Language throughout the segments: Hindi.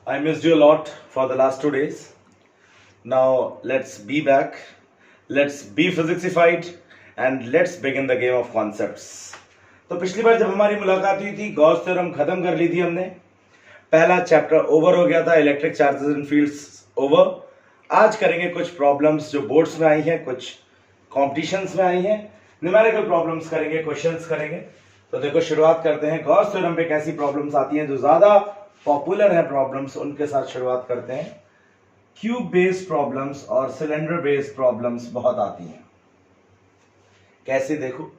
I missed you a lot for the last 2 days. Now let's be back. Let's be physixified and let's begin the game of concepts. तो पिछली बार जब हमारी मुलाकात हुई थी गॉस थ्योरम खत्म कर ली थी हमने. पहला चैप्टर ओवर हो गया था, electric charges and fields over. आज करेंगे कुछ प्रॉब्लम्स जो बोर्ड्स में आई हैं, कुछ कॉम्पिटिशन्स में आई हैं. न्यूमेरिकल प्रॉब्लम्स करेंगे, क्वेश्चंस करेंगे. तो देखो शुरुआत करते हैं. गॉस थ्योरम पे कैसी प्रॉब्लम्स आती हैं जो ज्यादा पॉपुलर है प्रॉब्लम्स, उनके साथ शुरुआत करते हैं. क्यूब बेस्ड प्रॉब्लम्स और सिलेंडर बेस्ड प्रॉब्लम्स बहुत आती हैं. कैसे देखो,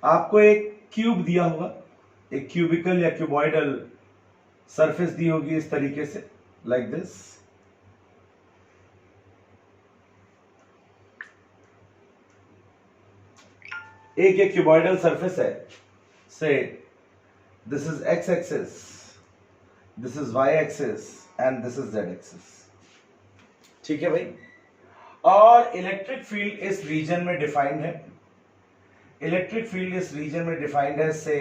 आपको एक क्यूब दिया होगा, एक क्यूबिकल या क्यूबॉइडल सरफेस दी होगी इस तरीके से, लाइक दिस. एक ये क्यूबॉइडल सरफेस है. Say this is X axis, this is Y axis and this is Z axis. ठीक है भाई. और इलेक्ट्रिक फील्ड इस रीजन में डिफाइंड है. इलेक्ट्रिक फील्ड इस रीजन में डिफाइंड है say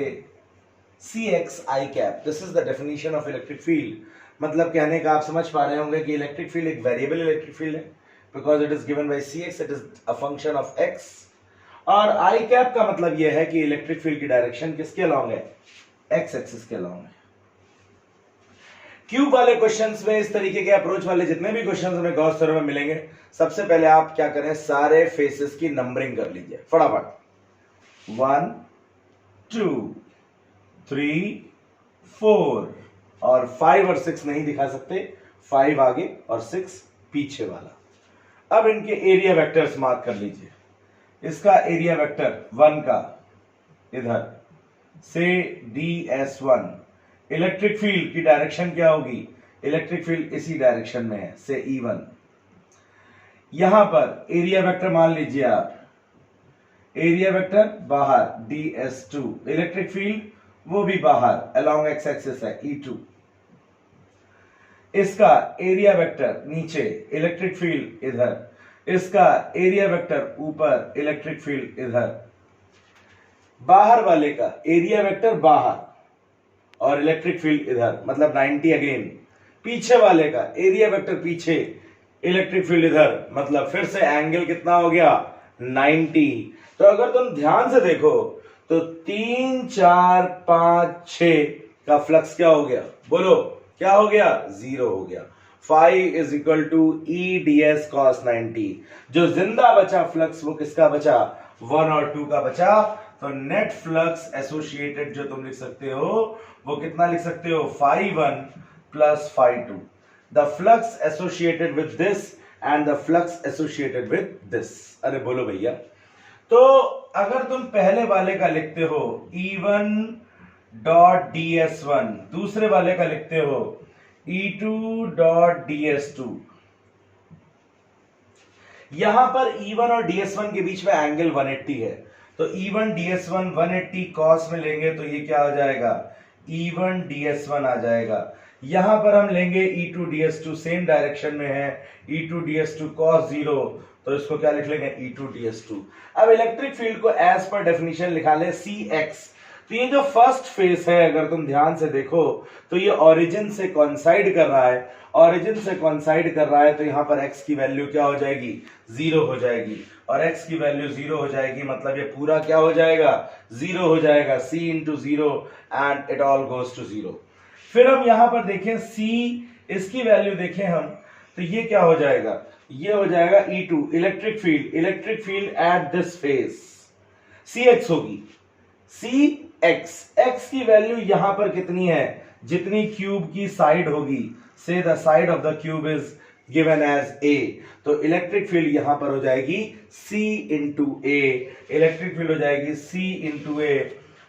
C X I cap. This is the definition of electric field. मतलब कहने का आप समझ पा रहे होंगे कि इलेक्ट्रिक फील्ड एक वेरिएबल इलेक्ट्रिक फील्ड है because it is given by C x, it is a function of x. और आई कैप का मतलब यह है कि इलेक्ट्रिक फील्ड की डायरेक्शन किसके अलोंग है, एक्स एक्सिस के अलोंग है. क्यूब वाले क्वेश्चंस में, इस तरीके के अप्रोच वाले जितने भी क्वेश्चंस हमें गॉस थ्योरम में मिलेंगे, सबसे पहले आप क्या करें, सारे फेसेस की नंबरिंग कर लीजिए फटाफट. 1 2 3 4 और 5 और 6 नहीं दिखा सकते, 5 आगे और 6 पीछे वाला. अब इनके एरिया वेक्टर्स मार्क कर लीजिए. इसका एरिया वेक्टर 1 का इधर से ds1. इलेक्ट्रिक फील्ड की डायरेक्शन क्या होगी, इलेक्ट्रिक फील्ड इसी डायरेक्शन में है से E1. यहां पर एरिया वेक्टर मान लीजिए आप, एरिया वेक्टर बाहर ds2. इलेक्ट्रिक फील्ड वो भी बाहर अलोंग एक्स एक्सिस है E2. इसका एरिया वेक्टर नीचे, इलेक्ट्रिक फील्ड इधर. इसका एरिया वेक्टर ऊपर, इलेक्ट्रिक फील्ड इधर. बाहर वाले का एरिया वेक्टर बाहर और इलेक्ट्रिक फील्ड इधर, मतलब 90 अगेन. पीछे वाले का एरिया वेक्टर पीछे, इलेक्ट्रिक फील्ड इधर, मतलब फिर से एंगल कितना हो गया, 90. तो अगर तुम ध्यान से देखो तो 3 4 5 6 का फ्लक्स क्या हो गया, बोलो क्या हो गया, 0 हो गया. Five is equal to E D S cos 90. जो जिंदा बचा फ्लक्स वो किसका बचा, 1 और 2 का बचा. तो नेट फ्लक्स एसोसिएटेड जो तुम लिख सकते हो वो कितना लिख सकते हो, phi1 plus phi2. The flux associated with this and the flux associated with this. अरे बोलो भैया. तो अगर तुम पहले वाले का लिखते हो E1 डॉट ds1, दूसरे वाले का लिखते हो E2 डॉट ds2. यहां पर E1 और ds1 के बीच में एंगल 180 है. तो E1 ds1 180 cos में लेंगे तो ये क्या हो जाएगा, E1 ds1 आ जाएगा. यहां पर हम लेंगे E2 ds2, सेम डायरेक्शन में है, E2 ds2 cos 0, तो इसको क्या लिख लेंगे, E2 ds2. अब इलेक्ट्रिक फील्ड को एज पर डेफिनेशन लिखा ले Cx. तो ये जो फर्स्ट फेस है अगर तुम ध्यान से देखो तो ये ओरिजिन से कोइंसाइड कर रहा है. ओरिजिन से कोइंसाइड कर रहा है तो यहां पर x की वैल्यू क्या हो जाएगी, 0 हो जाएगी. और x की वैल्यू 0 हो जाएगी मतलब ये पूरा क्या हो जाएगा, 0 हो जाएगा. c into 0 and it all goes to 0. फिर हम यहां पर देखें c, इसकी वैल्यू देखें हम तो ये क्या हो जाएगा, ये हो जाएगा E2. Electric field at this face Cx होगी. x की वैल्यू यहां पर कितनी है, जितनी क्यूब की साइड होगी, say the side of the cube is given as a. तो इलेक्ट्रिक फील्ड यहां पर हो जाएगी c into a. Electric field हो जाएगी c इंटू a.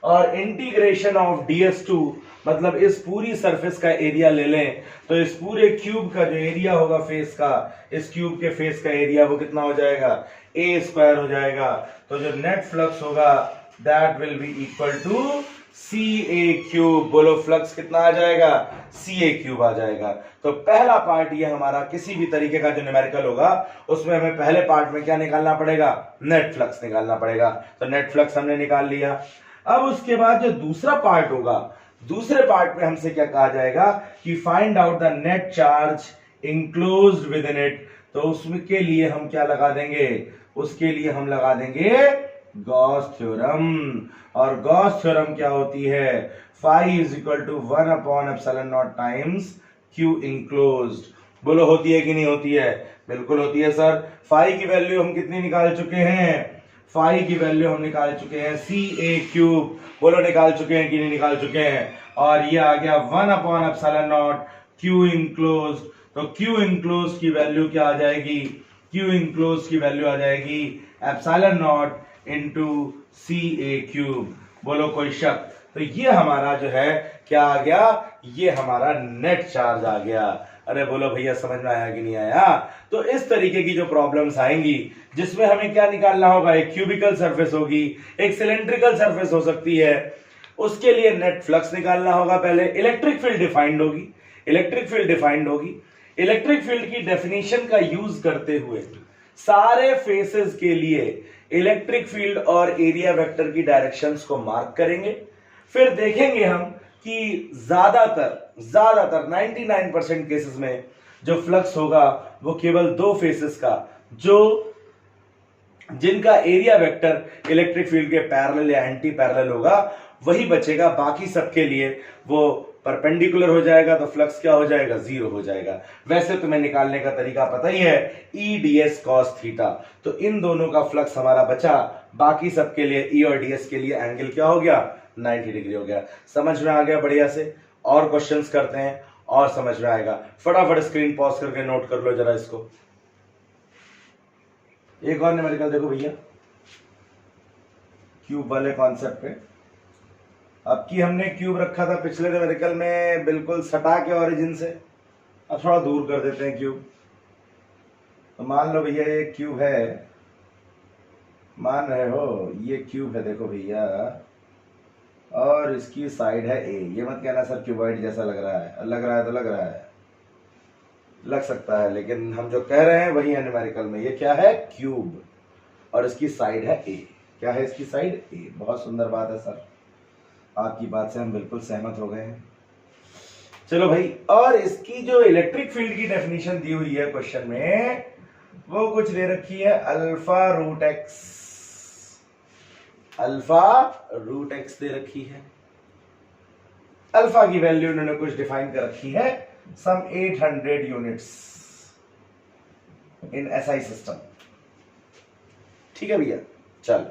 और इंटीग्रेशन ऑफ ds2 मतलब इस पूरी सरफेस का एरिया ले लें तो इस पूरे क्यूब का जो एरिया होगा फेस का, इस क्यूब के फेस का एरिया वो कितना हो जाएगा, a स्क्वायर हो जाएगा. तो जो नेट फ्लक्स होगा that will be equal to CA cube. बोलो फ्लक्स कितना आ जाएगा, CA क्यूब आ जाएगा. तो पहला पार्ट ये हमारा किसी भी तरीके का जो न्यूमेरिकल होगा उसमें हमें पहले पार्ट में क्या निकालना पड़ेगा, नेट फ्लक्स निकालना पड़ेगा. तो नेट फ्लक्स हमने निकाल लिया. अब उसके बाद जो दूसरा पार्ट होगा दूसरे पार्ट में हमसे क्या कहा जाएगा कि find out the net charge enclosed with in it, तो उसके लिए हम क्या लगा देंगे, उसके लिए हम लगा देंगे गॉस थ्योरम। और गॉस थ्योरम क्या होती है, phi is equal to 1 upon epsilon naught times q enclosed. बोलो होती है कि नहीं होती है, बिल्कुल होती है सर। फाई की वैल्यू हम कितनी निकाल चुके हैं, फाई की वैल्यू हम निकाल चुके हैं CA³, बोलो निकाल चुके हैं कि नहीं निकाल चुके हैं। और ये आ गया 1 upon epsilon not Q enclosed, तो क्यू इंक्लोज्ड की वैल्यू क्या आ जाएगी, क्यू इंक्लोज्ड की वैल्यू आ जाएगी एप्सिलॉन नॉट इनटू CA³। बोलो कोई शक, तो ये हमारा जो है क्या आ गया, ये हमारा नेट चार्ज आ गया। अरे बोलो भैया समझ में आया कि नहीं आया। तो इस तरीके की जो प्रॉब्लम्स आएंगी जिसमें हमें क्या निकालना होगा, एक क्यूबिकल सरफेस होगी, एक सिलेंड्रिकल सरफेस हो सकती है, उसके लिए नेट फ्लक्स निकालना होगा। पहले इलेक्ट्रिक फील्ड डिफाइंड होगी, इलेक्ट्रिक फील्ड डिफाइंड होगी। इलेक्ट्रिक फील्ड की डेफिनेशन का यूज करते हुए सारे फेसेस के लिए इलेक्ट्रिक फील्ड और एरिया वेक्टर की डायरेक्शंस को मार्क करेंगे। फिर देखेंगे हम कि ज्यादातर 99% केसेस में जो फ्लक्स होगा वो केवल दो फेसेस का, जो जिनका एरिया वेक्टर इलेक्ट्रिक फील्ड के पैरेलल या एंटी पैरेलल होगा वही बचेगा। बाकी सबके लिए वो परपेंडिकुलर हो जाएगा, तो फ्लक्स क्या हो जाएगा, जीरो हो जाएगा। वैसे तुम्हें निकालने का तरीका पता ही है, E ds cos थीटा। तो इन दोनों का फ्लक्स हमारा बचा, बाकी सबके लिए E और ds के लिए एंगल क्या हो गया, 90 डिग्री हो गया। समझ में आ गया बढ़िया से। और क्वेश्चंस करते हैं और समझ में आएगा। फटाफट स्क्रीन पॉज करके नोट कर लो जरा इसको। एक और न्यूमेरिकल देखो भैया, क्यूब वाले कॉन्सेप्ट पे। अब की हमने क्यूब रखा था पिछले न्यूमेरिकल में बिल्कुल सटा के ओरिजिन से, अब थोड़ा दूर कर देते हैं क्यूब। तो मान लो भैया ये क्यूब है, मान रहे हो ये क्यूब है, देखो भैया, और इसकी साइड है ए। ये मत कहना सर क्यूबॉइड जैसा लग रहा है, लग रहा है तो लग रहा है, लग सकता है, लेकिन हम जो कह रहे हैं वही है न्यूमेरिकल में। ये क्या है, क्यूब, और इसकी साइड है ए। क्या है इसकी साइड, ए। बहुत सुंदर बात है सर, आपकी बात से हम बिल्कुल सहमत हो गए हैं। चलो भाई, और इसकी जो इलेक्ट्रिक फील्ड की डेफिनेशन दी हुई है क्वेश्चन में, वो कुछ दे रखी है alpha root X, alpha root X दे रखी है। अल्फा की वैल्यू उन्होंने कुछ डिफाइन कर रखी है, सम 800 यूनिट्स इन SI सिस्टम। ठीक है भैया, चल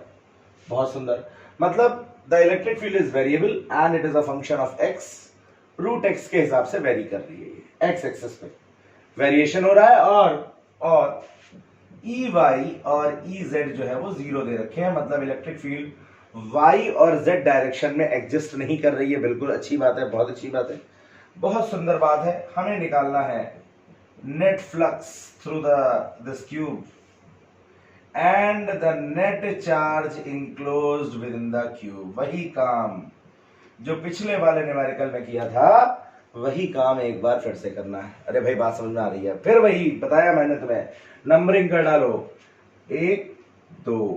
बहुत सुंदर। मतलब the electric field is variable and it is a function of x, root x के हिसाब से वेरी कर रही है, एक्स एक्सिस पे वेरिएशन हो रहा है। और ई वाई और ई जेड जो है वो जीरो दे रखे हैं, मतलब इलेक्ट्रिक फील्ड वाई और जेड डायरेक्शन में एग्जिस्ट नहीं कर रही है। बिल्कुल अच्छी बात है, बहुत अच्छी बात है, बहुत सुंदर बात है। हमें निकालना है net flux through this cube and the net charge enclosed with in the cube. वही काम जो पिछले वाले न्यूमेरिकल में किया था, वही काम एक बार फिर से करना है। अरे भाई बात समझ में आ रही है, फिर वही बताया मैंने तुम्हें, नंबरिंग कर डालो, 1 2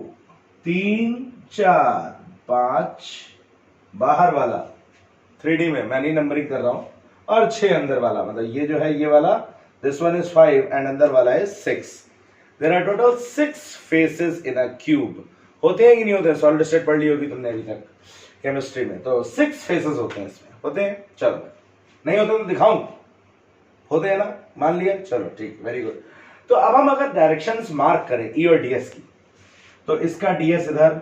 3 4 5 बाहर वाला 3D में, मैं नहीं नंबरिंग कर रहा हूं, और 6 अंदर वाला, मतलब ये जो है ये वाला, दिस वन इज 5 एंड अंदर वाला is 6। There are total 6 faces in a cube. होते हैं कि नहीं होते, सॉलिड स्टेट पढ़ ली होगी तुमने अभी तक केमिस्ट्री में, तो 6 फेसेस होते हैं इसमें, होते हैं। चलो नहीं होते तो दिखाऊं, होते हैं ना, मान लिया, चलो ठीक, वेरी गुड। तो अब हम अगर डायरेक्शंस मार्क करें ई और ds की, तो इसका ds इधर,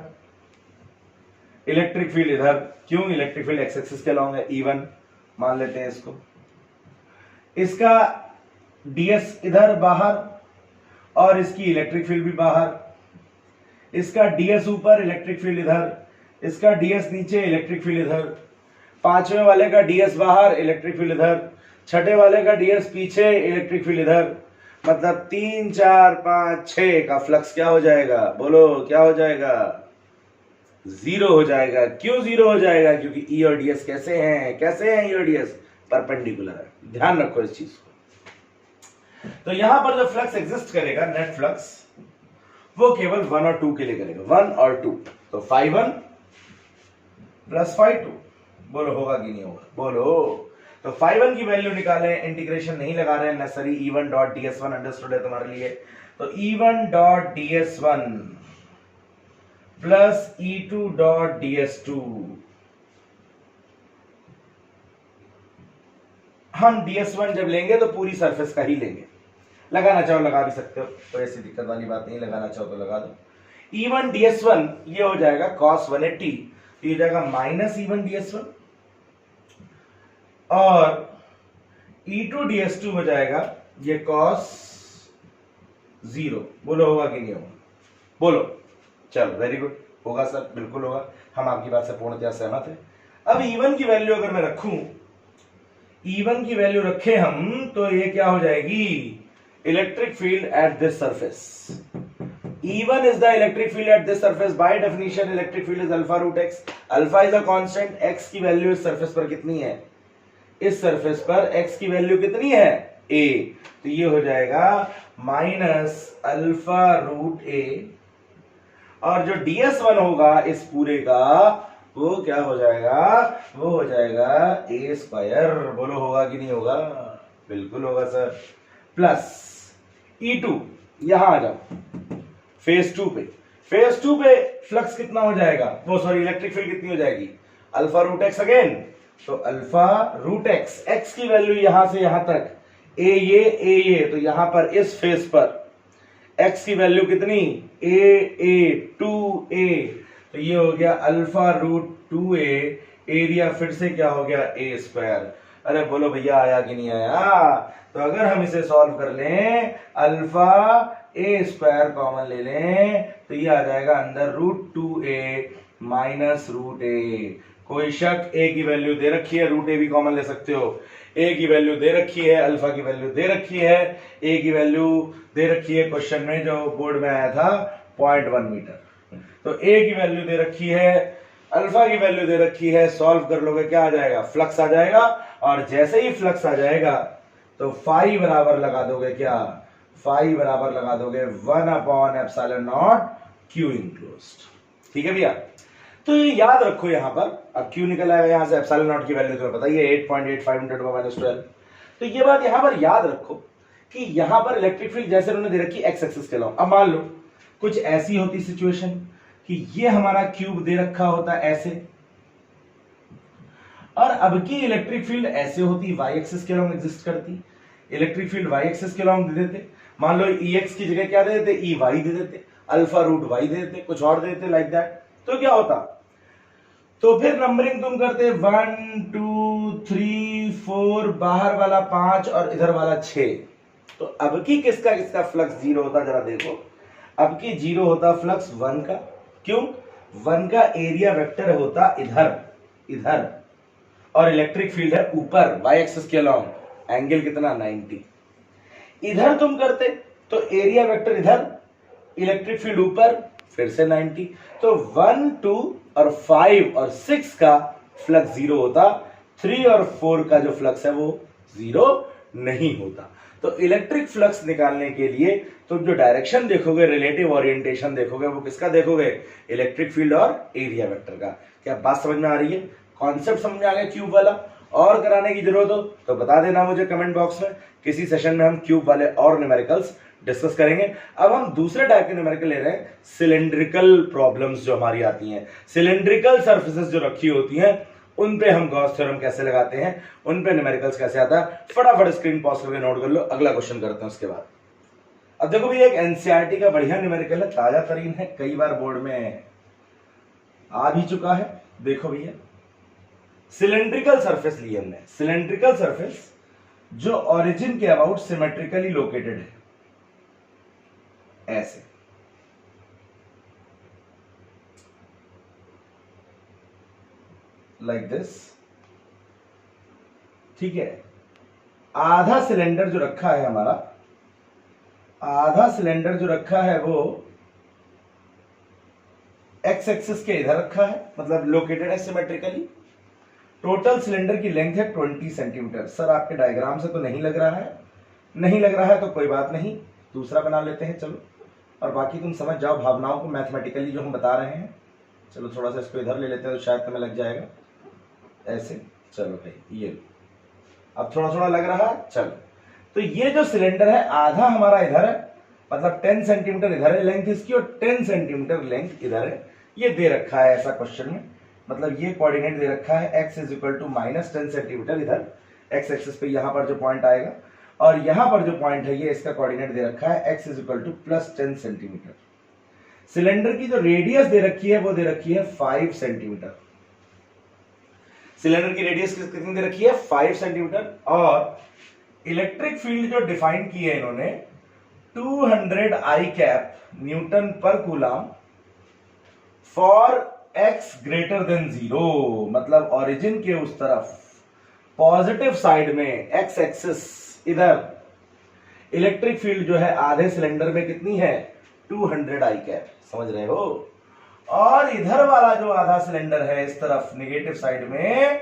इलेक्ट्रिक फील्ड इधर, क्यों, इलेक्ट्रिक फील्ड एक्स एक्सिस के अलॉन्ग है, E1 मान लेते हैं इसको। इसका ds इधर बाहर, और इसकी इलेक्ट्रिक फील्ड भी बाहर। इसका ds ऊपर, इलेक्ट्रिक फील्ड इधर, इसका ds नीचे, इलेक्ट्रिक फील्ड इधर। पांचवें वाले का ds बाहर, इलेक्ट्रिक फील्ड इधर। छठे वाले का ds पीछे, इलेक्ट्रिक फील्ड इधर। मतलब 3 4 5 6 का फ्लक्स क्या हो जाएगा, बोलो क्या हो जाएगा, जीरो हो जाएगा। क्यों जीरो हो जाएगा, क्योंकि ई और ds कैसे हैं, कैसे हैं ई और ds, परपेंडिकुलर है। ध्यान रखो इस चीज को। तो यहां पर जो फ्लक्स एग्जिस्ट करेगा, नेट फ्लक्स, वो केवल 1 और 2 के लिए करेगा, 1 और 2। तो phi 1 प्लस phi 2, बोलो होगा कि नहीं होगा, बोलो। तो फाई 1 की वैल्यू निकालें, इंटीग्रेशन नहीं लगा रहे हैं necessary, E1 dot ds1 understood है तुम्हारे लिए। तो E1 dot ds1 plus E2 dot ds2, हम ds1 जब लेंगे तो पूरी सरफेस का ही लेंगे, लगाना चाहो लगा भी सकते हो, कोई ऐसी दिक्कत वाली बात नहीं, लगाना चाहो तो लगा दो। E1 ds1 ये हो जाएगा cos 180, तो ये हो जाएगा माइनस E1 ds1, और E2 ds2 हो जाएगा ये cos 0। बोलो होगा कि नहीं होगा, बोलो। चलो वेरी गुड, होगा सर, बिल्कुल होगा, हम आपकी बात से पूर्णतः सहमत हैं। अब E1 की वैल्यू अगर मैं रखूं, E1 की वैल्यू रखे हम, तो ये क्या हो जाएगी, electric field at this surface. E1 is the electric field at this surface. By definition, electric field is alpha root x. Alpha is a constant. X की वैल्यू इस सरफेस पर कितनी है, इस सरफेस पर x की वैल्यू कितनी है, a। तो ये हो जाएगा माइनस अल्फा रूट a, और जो ds1 होगा इस पूरे का, वो क्या हो जाएगा, वो हो जाएगा a स्क्वायर। बोलो होगा कि नहीं होगा, बिल्कुल होगा सर। प्लस E2, यहां आ जाओ फेज 2 पे, फेज 2 पे फ्लक्स कितना हो जाएगा, वो सॉरी इलेक्ट्रिक फील्ड कितनी हो जाएगी, अल्फा रूट एक्स अगेन। तो अल्फा रूट एक्स, एक्स की वैल्यू यहां से यहां तक ए ये, तो यहां पर इस फेज पर एक्स की वैल्यू कितनी, ए 2a, तो ये हो गया अल्फा रूट 2a, एरिया फिर से क्या हो गया a स्क्वायर। अरे बोलो भैया आया कि नहीं आया। तो अगर हम इसे सॉल्व कर लें, अल्फा a स्क्वायर कॉमन ले लें, तो ये आ जाएगा अंदर root 2a minus root a। कोई शक, a की वैल्यू दे रखी है, रूट a भी कॉमन ले सकते हो, a की वैल्यू दे रखी है, अल्फा की वैल्यू दे रखी है, a की वैल्यू दे रखी है क्वेश्चन में जो बोर्ड में आया था 0.1 मीटर। तो a की वैल्यू दे रखी है, अल्फा की वैल्यू दे रखी है, सॉल्व कर लोगे क्या आ जाएगा, फ्लक्स आ जाएगा, और जैसे ही फ्लक्स आ जाएगा तो फाई बराबर लगा दोगे क्या, फाई बराबर लगा दोगे 1/ε0 Q इनक्लोज्ड। ठीक है भैया, तो ये याद रखो यहां पर, अब Q निकल आएगा यहां से, ε0 की वैल्यू तुम्हें पता ही है 8.85 × 10⁻12। तो ये बात यहां पर याद रखो कि यहां पर इलेक्ट्रिक फील्ड जैसे उन्होंने दे रखी एक्स एक्सिस के अलावा, अब मान लो कुछ ऐसी होती सिचुएशन कि ये हमारा क्यूब दे रखा होता ऐसे, और अब की इलेक्ट्रिक फील्ड ऐसे होती, वाई एक्सिस के अलोंग एग्जिस्ट करती, इलेक्ट्रिक फील्ड वाई एक्सिस के अलोंग दे देते, मान लो EX की जगह क्या दे देते, EY दे देते, अल्फा रूट वाई दे देते, कुछ और दे देते लाइक दैट। तो क्या होता, तो फिर नंबरिंग तुम करते 1 2 3 4, बाहर वाला 5 और इधर वाला 6। तो अब की किसका किसका फ्लक्स जीरो होता, जरा देखो, अब की जीरो होता फ्लक्स 1 का, क्यों, 1 का एरिया वेक्टर होता इधर इधर, और इलेक्ट्रिक फील्ड है ऊपर वाई एक्सिस के अलोंग, एंगल कितना 90। इधर तुम करते तो एरिया वेक्टर इधर, इलेक्ट्रिक फील्ड ऊपर, फिर से 90। तो 1 2 और 5 और 6 का फ्लक्स जीरो होता, 3 और 4 का जो फ्लक्स है वो जीरो नहीं होता। तो इलेक्ट्रिक फ्लक्स निकालने के लिए तुम जो डायरेक्शन देखोगे, रिलेटिव ओरिएंटेशन देखोगे, वो किसका देखोगे, इलेक्ट्रिक फील्ड और एरिया वेक्टर का। क्या बात समझ में आ रही है, कॉन्सेप्ट समझ में आ गया क्यूब वाला। और कराने की जरूरत हो तो बता देना मुझे कमेंट बॉक्स में, किसी सेशन में हम क्यूब वाले और न्यूमेरिकल्स डिस्कस करेंगे। अब हम दूसरे टाइप के न्यूमेरिकल ले रहे हैं, सिलेंड्रिकल प्रॉब्लम्स जो हमारी आती हैं, सिलेंड्रिकल सर्फेसेस जो रखी होती हैं, उन पे हम गॉस थ्योरम कैसे लगाते हैं, उन पे न्यूमेरिकल्स कैसे आता है। फटाफट स्क्रीन पॉज करके नोट कर लो, अगला क्वेश्चन करते हैं उसके बाद। अब देखो भैया, एक एनसीईआरटी का बढ़िया न्यूमेरिकल है, ताजा तरीन है, कई बार बोर्ड में आ भी चुका है। देखो भैया, सिलेंड्रिकल सरफेस ली हमने, सिलेंड्रिकल सरफेस जो ओरिजिन के अबाउट सिमेट्रिकली लोकेटेड है, ऐसे लाइक दिस, ठीक है। आधा सिलेंडर जो रखा है हमारा, आधा सिलेंडर जो रखा है वो एक्स एक्सिस के इधर रखा है, मतलब लोकेटेड है सिमेट्रिकली। टोटल सिलेंडर की लेंथ है 20 सेंटीमीटर। सर आपके डायग्राम से तो नहीं लग रहा है, नहीं लग रहा है तो कोई बात नहीं, दूसरा बना लेते हैं चलो, और बाकी तुम समझ जाओ भावनाओं को मैथमेटिकली जो हम बता रहे हैं। चलो थोड़ा सा इसको इधर ले लेते हैं तो शायद तुम्हें लग जाएगा। ऐसे, चलो भाई ये अब थोड़ा थोड़ा लग रहा, चलो। तो ये जो सिलेंडर है आधा हमारा इधर है, मतलब 10 सेंटीमीटर इधर है लेंथ इसकी और 10 सेंटीमीटर लेंथ इधर है। ये दे रखा है ऐसा क्वेश्चन में, मतलब ये कोऑर्डिनेट दे रखा है x is equal to -10 centimetre इधर x एक्सिस पे यहां पर जो पॉइंट आएगा, और यहां पर जो पॉइंट है ये इसका कोऑर्डिनेट दे रखा है x is equal to +10 centimetre. Cylinder की जो रेडियस दे रखी है वो दे रखी है 5 सेंटीमीटर। सिलेंडर की रेडियस कितनी दे रखी है 5 सेंटीमीटर, और इलेक्ट्रिक फील्ड जो डिफाइन की है इन्होंने 200 आई कैप न्यूटन पर coulomb for x greater than 0, मतलब ओरिजिन के उस तरफ पॉजिटिव साइड में x एक्सिस इधर इलेक्ट्रिक फील्ड जो है आधे सिलेंडर में कितनी है 200 आई कैप, समझ रहे हो। और इधर वाला जो आधा सिलेंडर है इस तरफ नेगेटिव साइड में,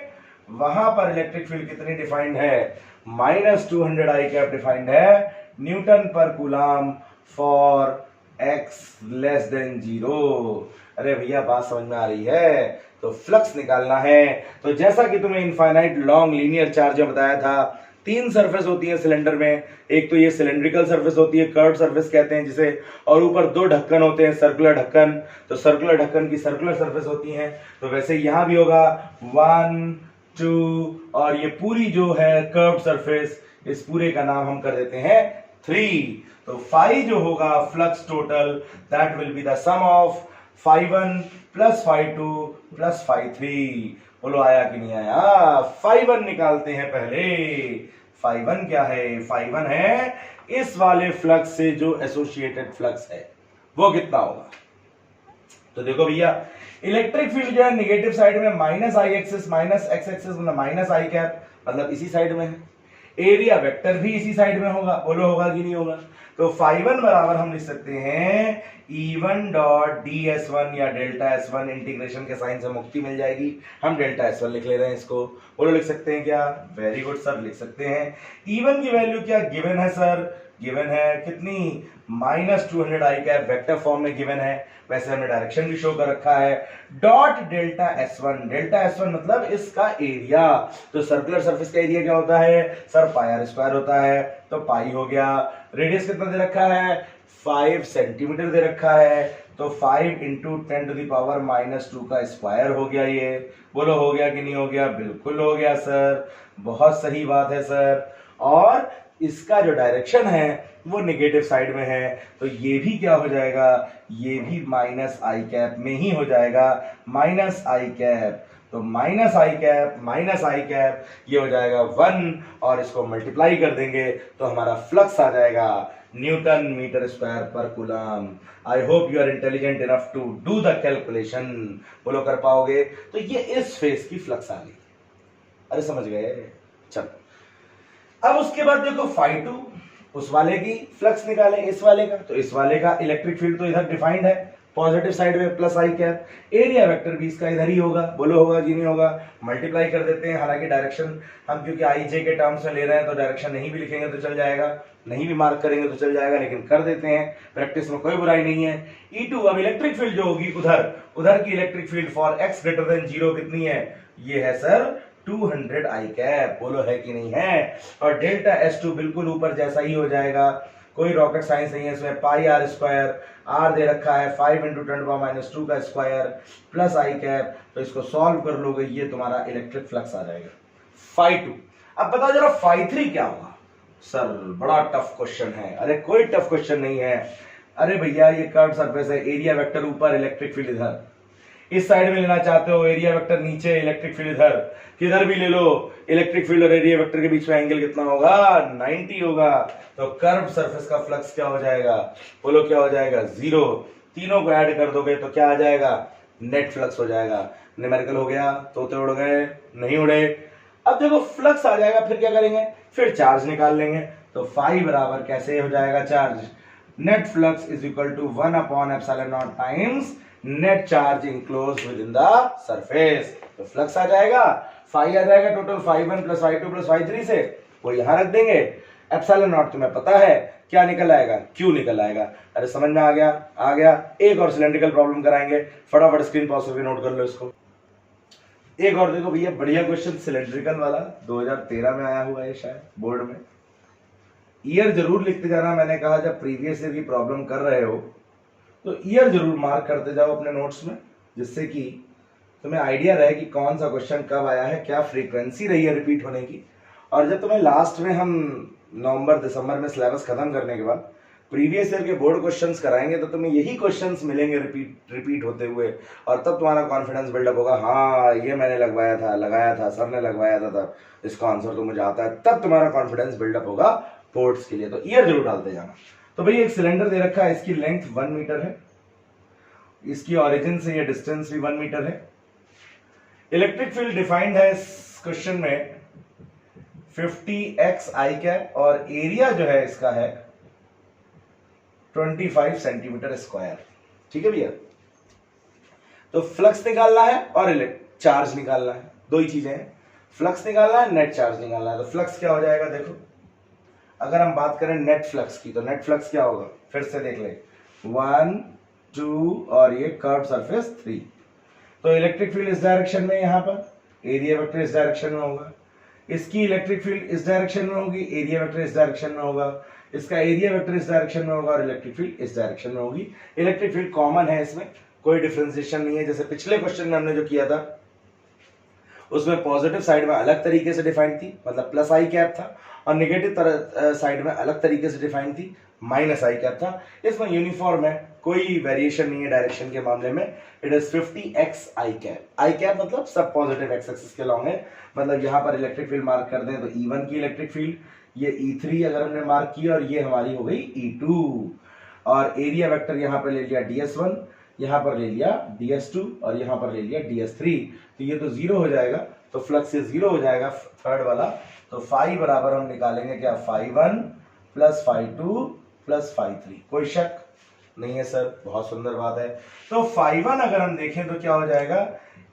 वहां पर इलेक्ट्रिक फील्ड कितनी डिफाइंड है -200 आई कैप डिफाइंड है न्यूटन पर coulomb for x less than 0। अरे भैया बात समझ में आ रही है। तो फ्लक्स निकालना है, तो जैसा कि तुम्हें इनफाइनाइट लॉन्ग लीनियर चार्ज में बताया था, 3 सरफेस होती है सिलेंडर में। एक तो ये सिलेंड्रिकल सरफेस होती है, कर्व सरफेस कहते हैं जिसे, और ऊपर 2 ढक्कन होते हैं, सर्कुलर ढक्कन। तो सर्कुलर ढक्कन की सर्कुलर सरफेस होती है। तो वैसे यहां भी होगा 1 2, और ये पूरी जो है कर्व सरफेस, इस पूरे का नाम हम कर देते हैं 3। तो फाई जो होगा flux total, that will be the sum of φ1 plus φ2 plus φ3। बोलो आया कि नहीं आया। φ1 निकालते हैं पहले। φ1 क्या है, φ1 है इस वाले फ्लक्स से जो एसोसिएटेड फ्लक्स है वो कितना होगा। तो देखो भैया इलेक्ट्रिक फील्ड जो है नेगेटिव साइड में -i एक्सिस -x एक्सिस मतलब -i कैप, मतलब इसी साइड में है। एरिया वेक्टर भी इसी साइड में होगा, बोलो होगा कि नहीं होगा। तो φ1 बराबर हम लिख सकते हैं E1 डॉट ds1 या डेल्टा S1, इंटीग्रेशन के साइन से मुक्ति मिल जाएगी, हम डेल्टा S1 लिख ले रहे हैं इसको। बोलो लिख सकते हैं क्या, वेरी गुड सर लिख सकते हैं। E1 की वैल्यू क्या गिवन है सर, गिवन है कितनी -200 आई कैप, वेक्टर फॉर्म में गिवन है, वैसे हमने डायरेक्शन भी शो कर रखा है। Dot delta S1, delta S1 मतलब इसका एरिया। तो सर्कुलर सरफेस का एरिया क्या होता है सर, πr² होता है, तो पाई हो गया। रेडियस कितना दे रखा है 5 सेंटीमीटर दे रखा है, तो 5 इंटू 10⁻⁻² का स्क्वायर हो गया ये। बोलो हो गया कि नहीं हो गया, बिल्कुल हो गया सर, बहुत सही बात है सर। और इसका जो डायरेक्शन है वो नेगेटिव साइड में है, तो ये भी क्या हो जाएगा, ये भी -i कैप में ही हो जाएगा, -i कैप। तो -i कैप ये हो जाएगा 1, और इसको मल्टीप्लाई कर देंगे तो हमारा फ्लक्स आ जाएगा न्यूटन मीटर स्क्वायर पर coulomb. I hope you are intelligent enough to do the calculation. बोलो कर पाओगे। तो ये इस फेस की फ्लक्स आ गई, अरे समझ गए। चलो अब उसके बाद देखो φ2, उस वाले की फ्लक्स निकालें इस वाले का। तो इस वाले का इलेक्ट्रिक फील्ड तो इधर डिफाइंड है पॉजिटिव साइड में +i कैप, एरिया वेक्टर भी इसका इधर ही होगा। बोलो होगा कि नहीं होगा, मल्टीप्लाई कर देते हैं। हालांकि डायरेक्शन हम क्योंकि i j के टर्म्स में ले रहे हैं तो डायरेक्शन नहीं भी लिखेंगे तो चल जाएगा, नहीं भी मार्क करेंगे तो चल जाएगा, लेकिन कर देते हैं, प्रैक्टिस में कोई बुराई नहीं है। E2 अब इलेक्ट्रिक फील्ड जो होगी उधर की electric field for x greater than 0 कितनी है, ये है सर 200 आई कैप। बोलो है कि नहीं है। और डेल्टा S2 बिल्कुल ऊपर जैसा ही हो जाएगा, कोई रॉकेट साइंस नहीं है इसमें, πr², r दे रखा है 5 इंटू 10⁻⁻² का स्क्वायर प्लस i कैप। तो इसको सॉल्व कर लोगे, ये तुम्हारा इलेक्ट्रिक फ्लक्स आ जाएगा φ2। अब बताओ जरा φ3 क्या होगा। सर बड़ा टफ क्वेश्चन है। अरे कोई टफ क्वेश्चन नहीं है। अरे भैया ये कर्व सरफेस है, एरिया वेक्टर ऊपर, इलेक्ट्रिक फील्ड इधर। इस साइड में लेना चाहते हो, एरिया वेक्टर नीचे, इलेक्ट्रिक फील्ड इधर। किधर भी ले लो, इलेक्ट्रिक फील्ड और एरिया वेक्टर के बीच में एंगल कितना होगा 90 होगा। तो कर्व सरफेस का फ्लक्स क्या हो जाएगा, बोलो क्या हो जाएगा 0। तीनों को ऐड कर दोगे तो क्या आ जाएगा, नेट फ्लक्स हो जाएगा। न्यूमेरिकल हो गया, तोते उड़ गए, नहीं उड़े। अब देखो फ्लक्स आ जाएगा, फिर क्या करेंगे, फिर चार्ज निकाल लेंगे। तो फाई बराबर कैसे हो जाएगा charge, net flux is equal to 1/ε0 times net charge enclose within the surface. तो फ्लक्स आ जाएगा, फाई आ जाएगा टोटल φ1 प्लस φ2 प्लस φ3 से, वो यहां रख देंगे। ε0 तुम्हें पता है क्या निकल आएगा, Q निकल आएगा। अरे समझ में आ गया। एक और सिलेंड्रिकल प्रॉब्लम कराएंगे, फटाफट स्क्रीन पॉज करके नोट कर लो इसको। एक और देखो भैया, बढ़िया क्वेश्चन सिलेंड्रिकल वाला, 2013 में आया हुआ है शायद बोर्ड में। ईयर जरूर लिखते जाना, मैंने कहा जब प्रीवियस ईयर की प्रॉब्लम कर रहे हो तो ईयर जरूर मार्क करते जाओ अपने नोट्स में, जिससे कि तुम्हें आइडिया रहे कि कौन सा क्वेश्चन कब आया है, क्या फ्रीक्वेंसी रही है रिपीट होने की। और जब तुम्हें लास्ट में हम नवंबर दिसंबर में सिलेबस खत्म करने के बाद प्रीवियस ईयर के बोर्ड क्वेश्चंस कराएंगे तो तुम्हें यही क्वेश्चंस मिलेंगे रिपीट होते हुए, और तब तुम्हारा कॉन्फिडेंस बिल्डअप होगा, हाँ ये मैंने लगाया था सर ने लगवाया था, तब इसका आंसर तो मुझे आता है, तब तुम्हारा कॉन्फिडेंस बिल्डअप होगा बोर्ड्स के लिए। तो ईयर जरूर डालते जाना। तो भाई एक सिलेंडर दे रखा है, इसकी लेंथ 1 मीटर है, इसकी ऑरिजिन से ये डिस्टेंस भी 1 मीटर है। इलेक्ट्रिक फील्ड डिफाइंड है इस क्वेश्चन में 50x आई कैप, और एरिया जो है इसका है 25 सेंटीमीटर स्क्वायर। ठीक है भैया। तो फ्लक्स निकालना है और चार्ज निकालना है, दो ही चीजें हैं, फ्लक्स निकालना है, नेट चार्ज निकालना है। तो फ्लक्स क्या हो जाएगा, देखो अगर हम बात करें नेट फ्लक्स की, तो नेट फ्लक्स क्या होगा, फिर से देख ले, 1 2 और ये कर्व सरफेस 3। तो इलेक्ट्रिक फील्ड इस डायरेक्शन में, यहां पर एरिया वेक्टर इस डायरेक्शन में होगा, इसकी इलेक्ट्रिक फील्ड इस डायरेक्शन में होगी, एरिया वेक्टर इस डायरेक्शन में होगा, इसका एरिया वेक्टर इस डायरेक्शन में होगा और इलेक्ट्रिक फील्ड इस डायरेक्शन में होगी। इलेक्ट्रिक फील्ड कॉमन है, इसमें कोई डिफरेंशिएशन नहीं है। जैसे पिछले क्वेश्चन में हमने जो किया था उसमें पॉजिटिव साइड में अलग तरीके से डिफाइंड थी, मतलब प्लस आई कैप था, और नेगेटिव साइड में अलग तरीके से डिफाइंड थी, माइनस आई कैप था। इसमें यूनिफॉर्म है, कोई वेरिएशन नहीं है डायरेक्शन के मामले में। It is 50x I cap. I cap मतलब सब पॉजिटिव एक्स एक्सिस के लॉन्ग है, मतलब यहां पर इलेक्ट्रिक फील्ड मार्क कर दें तो E1 की इलेक्ट्रिक फील्ड, ये E3 अगर हमने मार्क किया, और ये हमारी हो गई E2। और एरिया वेक्टर यहां पर ले लिया DS1, यहां पर ले लिया DS2 और यहां पर ले लिया DS3। तो ये तो 0 हो जाएगा, तो फ्लक्स से 0 हो जाएगा थर्ड वाला। तो फाई बराबर हम निकालेंगे क्या, φ1 प्लस φ2 प्लस φ3। कोई शक नहीं है सर, बहुत सुंदर बात है। तो φ1 अगर हम देखें तो क्या हो जाएगा,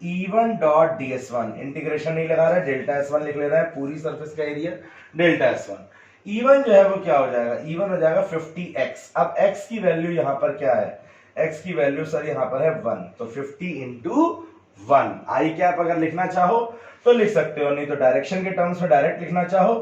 E1 डॉट DS1, इंटीग्रेशन नहीं लगा रहा है, डेल्टा S1 लिख ले रहा है, पूरी सरफेस का एरिया डेल्टा S1। E1 जो है वो क्या हो जाएगा, E1 हो जाएगा 50x। अब x की वैल्यू यहां पर क्या है, x की वैल्यू सर यहां पर है 1, तो 50 इंटू 1। आई कैप अगर लिखना चाहो तो लिख सकते हो, नहीं तो डायरेक्शन के टर्म्स में डायरेक्ट लिखना चाहो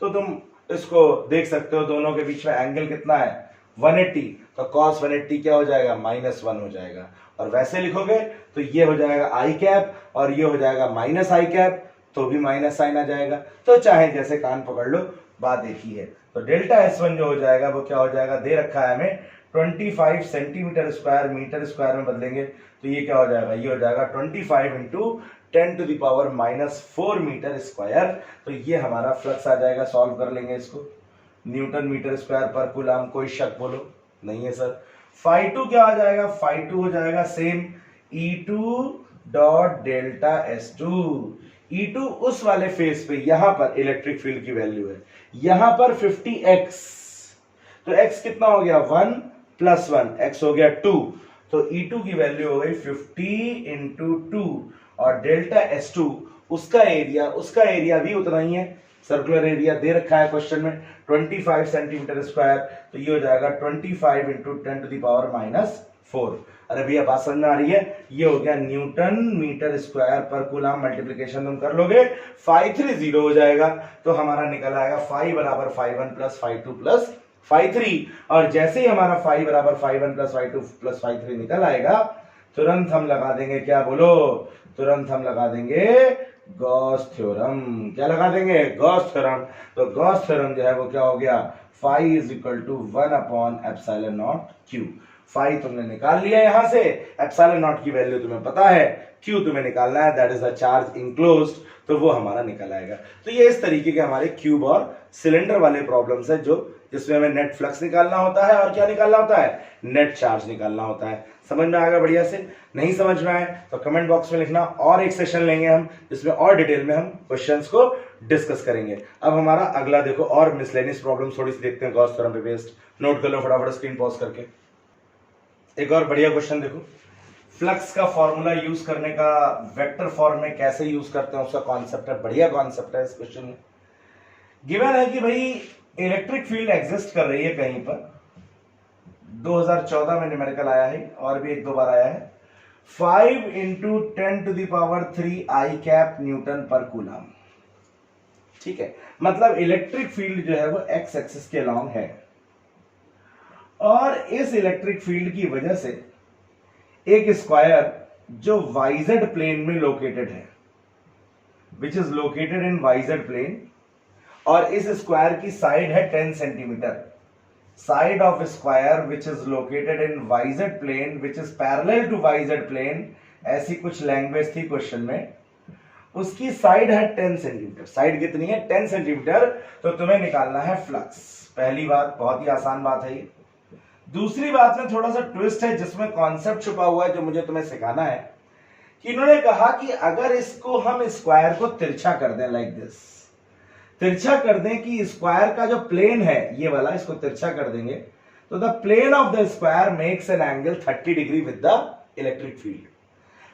तो तुम इसको देख सकते हो, दोनों के बीच में एंगल कितना है 180, तो cos 180 क्या हो जाएगा, -1 हो जाएगा। और वैसे लिखोगे तो ये हो जाएगा आई कैप और ये हो जाएगा माइनस आई कैप, तो भी माइनस साइन आ जाएगा। तो चाहे जैसे कान पकड़ लो, बात एक ही है। तो डेल्टा S1 जो हो जाएगा वो क्या हो जाएगा, दे रखा है हमें 25 सेंटीमीटर स्क्वायर, मीटर स्क्वायर में बदलेंगे तो ये क्या हो जाएगा, ये हो जाएगा 25 इंटू 10⁻⁻⁴ मीटर स्क्वायर। तो ये हमारा फ्लक्स आ जाएगा। सॉल्व कर लेंगे इसको, न्यूटन मीटर स्क्वायर पर कूलम। कोई शक बोलो, नहीं है सर। φ2 क्या आ जाएगा, φ2 हो जाएगा same E2 dot delta S2। E2 उस वाले फेस पे, यहां पर इलेक्ट्रिक फील्ड की वैल्यू है, यहां पर 50x, तो x कितना हो गया 1 प्लस 1, x हो गया 2, तो E2 की वैल्यू हो गई 50 इंटू 2, और डेल्टा S2 उसका एरिया भी उतना ही है, सर्कुलर एरिया दे रखा है क्वेश्चन में 25 सेंटीमीटर स्क्वायर, तो ये हो जाएगा 25 इंटू 10⁻⁴। अरे भैया बात समझ में आ रही है, ये हो गया न्यूटन मीटर स्क्वायर पर कूलम। मल्टीप्लिकेशन तुम कर लोगे, φ3 0 हो जाएगा, तो हमारा निकल आएगा φ बराबर φ1 प्लस φ2 प्लस φ3। और जैसे ही हमारा φ बराबर φ1 प्लस φ2 प्लस φ3 निकल आएगा, तुरंत हम लगा देंगे, क्या बोलो, तुरंत हम लगा देंगे गॉस थ्योरम। क्या लगा देंगे, गॉस थ्योरम। तो गॉस थ्योरम जो है वो क्या हो गया, φ is equal to 1/ε0 q। Phi तुमने निकाल लिया यहां से, एप्सिलॉन नॉट की वैल्यू तुम्हें पता है, क्यू तुम्हें निकालना है, that is the charge enclosed, तो वो हमारा निकल आएगा। तो ये इस तरीके के हमारे क्यूब और सिलेंडर वाले प्रॉब्लम्स है, जो जिसमें हमें नेट फ्लक्स निकालना होता है और क्या निकालना होता है, नेट चार्ज निकालना होता है। समझ में आएगा बढ़िया से? नहीं समझ में आए तो कमेंट बॉक्स में लिखना, और एक सेशन लेंगे हम जिसमें और डिटेल में हम क्वेश्चंस को डिस्कस करेंगे। अब हमारा अगला देखो, और मिसलेनियस प्रॉब्लम थोड़ी सी देखते हैं गॉस थ्योरम पे बेस्ड। नोट कर लो फटाफट स्क्रीन पॉज करके। एक और बढ़िया क्वेश्चन देखो, फ्लक्स का फॉर्मूला यूज करने का वेक्टर फॉर्म में कैसे यूज करते हैं उसका कॉन्सेप्ट है, बढ़िया कॉन्सेप्ट है इस क्वेश्चन में। गिवन है कि भाई इलेक्ट्रिक फील्ड एग्जिस्ट कर रही है कहीं पर, 2014 में न्यूमेरिकल आया है और भी एक दो बार आया है। 5 इंटू 10⁻³ आई कैप न्यूटन पर कूलम। ठीक है, मतलब इलेक्ट्रिक फील्ड जो है वो एक्स एक्सिस के अलोंग है, और इस इलेक्ट्रिक फील्ड की वजह से एक स्क्वायर जो वाईजेड प्लेन में लोकेटेड है, which is located in YZ plane, और इस स्क्वायर की साइड है 10 सेंटीमीटर, side of square which is located in YZ plane which is parallel to YZ plane, ऐसी कुछ लैंग्वेज थी क्वेश्चन में, उसकी साइड है 10 सेंटीमीटर। साइड कितनी है? 10 सेंटीमीटर। तो तुम्हें निकालना है फ्लक्स। पहली बात, बहुत ही आसान बात है ये। दूसरी बात में थोड़ा सा ट्विस्ट है जिसमें कॉन्सेप्ट छुपा हुआ है जो मुझे तुम्हें सिखाना है, कि इन्होंने कहा कि अगर इसको हम स्क्वायर को तिरछा कर दें, लाइक दिस, तिरछा कर दें, कि स्क्वायर का जो प्लेन है ये वाला, इसको तिरछा कर देंगे, तो the plane of the square makes an angle 30 degree with the electric field.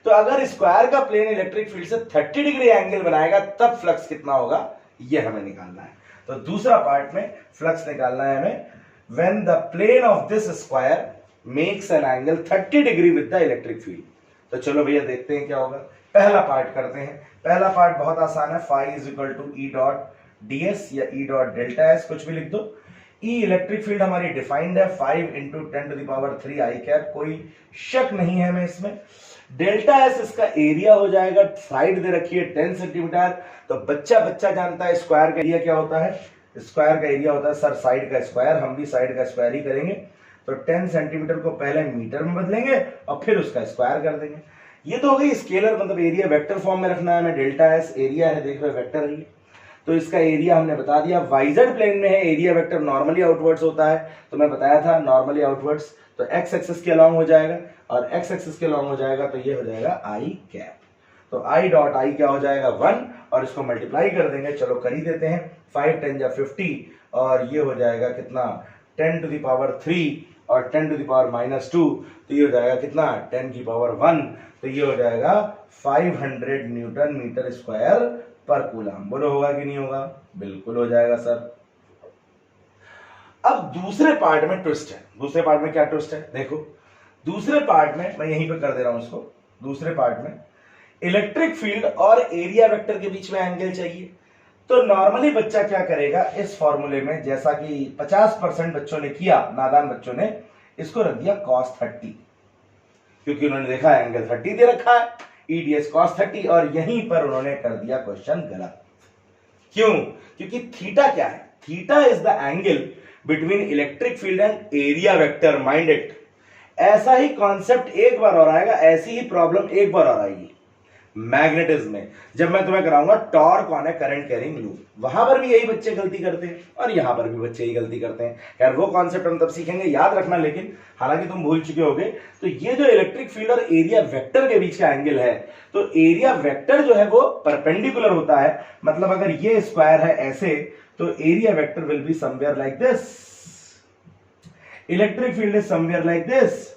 तो अगर स्क्वायर का प्लेन इलेक्ट्रिक फील्ड से 30 डिग्री एंगल बनाएगा तब फ्लक्स कितना होगा, ये हमें निकालना है। तो दूसरा पार्ट में फ्लक्स निकालना है हमें, when the plane of this square makes an angle 30 degree with the electric field। तो चलो भैया देखते हैं क्या होगा। पहला पार्ट करते हैं। पहला पार्ट बहुत आसान है, phi is equal to E dot ds या E डॉट डेल्टा एस, कुछ भी लिख दो। E इलेक्ट्रिक फील्ड हमारी डिफाइंड है 5 इंटू 10⁻³ आई कैप, कोई शक नहीं है हमें इसमें। डेल्टा एस इसका एरिया हो जाएगा, साइड दे रखी है 10 सेंटीमीटर, तो बच्चा जानता है स्क्वायर का एरिया क्या होता है। स्क्वायर का एरिया होता है सर साइड का स्क्वायर, हम भी साइड का स्क्वायर ही करेंगे। तो 10 सेंटीमीटर को पहले मीटर में बदलेंगे और फिर उसका स्क्वायर कर देंगे। ये तो हो गई स्केलर, मतलब एरिया वेक्टर फॉर्म में रखना है हमें। डेल्टा एस एरिया है, देख रहे हो वेक्टर है, तो इसका एरिया हमने बता दिया। वाइजेड प्लेन में है, एरिया वेक्टर नॉर्मली आउटवर्ड्स होता है, तो मैं बताया था नॉर्मली आउटवर्ड्स, तो एक्स एक्सिस के अलोंग हो जाएगा, और एक्स एक्सिस के अलोंग हो जाएगा तो ये हो जाएगा आई कैप। तो आई डॉट आई क्या हो जाएगा 1, और इसको मल्टीप्लाई कर देंगे। चलो कर ही देते हैं, 5 10 जा 50, और ये हो जाएगा कितना 10⁻³ और 10⁻⁻2, तो ये हो जाएगा कितना 10⁻1, तो ये हो जाएगा 500 न्यूटन मीटर स्क्वायर पर कूलम। बोलो होगा कि नहीं होगा? बिल्कुल हो जाएगा सर। अब दूसरे पार्ट में ट्विस्ट है। दूसरे पार्ट में क्या ट्विस्ट है देखो। दूसरे पार्ट में मैं यहीं पे कर दे रहा हूं इसको। दूसरे पार्ट में इलेक्ट्रिक फील्ड और एरिया वेक्टर के बीच में एंगल चाहिए। तो नॉर्मली बच्चा क्या करेगा, इस फॉर्मूले में जैसा कि 50% बच्चों ने किया, नादान बच्चों ने इसको रख दिया cos 30, क्योंकि उन्होंने देखा एंगल 30 दे रखा है, EDS cos 30, और यहीं पर उन्होंने कर दिया क्वेश्चन गलत। क्यों? क्योंकि थीटा क्या है? Theta is the angle between electric field and area vector. Mind it. ऐसा ही कॉन्सेप्ट एक बार और आएगा, ऐसी ही प्रॉब्लम एक बार और आएगी मैग्नेटिज्म में, जब मैं तुम्हें कराऊंगा torque on A current carrying loop. वहां पर भी यही बच्चे गलती करते हैं और यहां पर भी बच्चे यही गलती करते हैं। यार वो कॉन्सेप्ट हम तब सीखेंगे, याद रखना, लेकिन हालांकि तुम भूल चुके होगे। तो ये जो इलेक्ट्रिक फील्ड और एरिया वेक्टर के बीच का एंगल है, तो एरिया वेक्टर जो है वो परपेंडिकुलर होता है। मतलब अगर ये स्क्वायर है ऐसे, तो area vector will be somewhere like this, electric field is somewhere like this.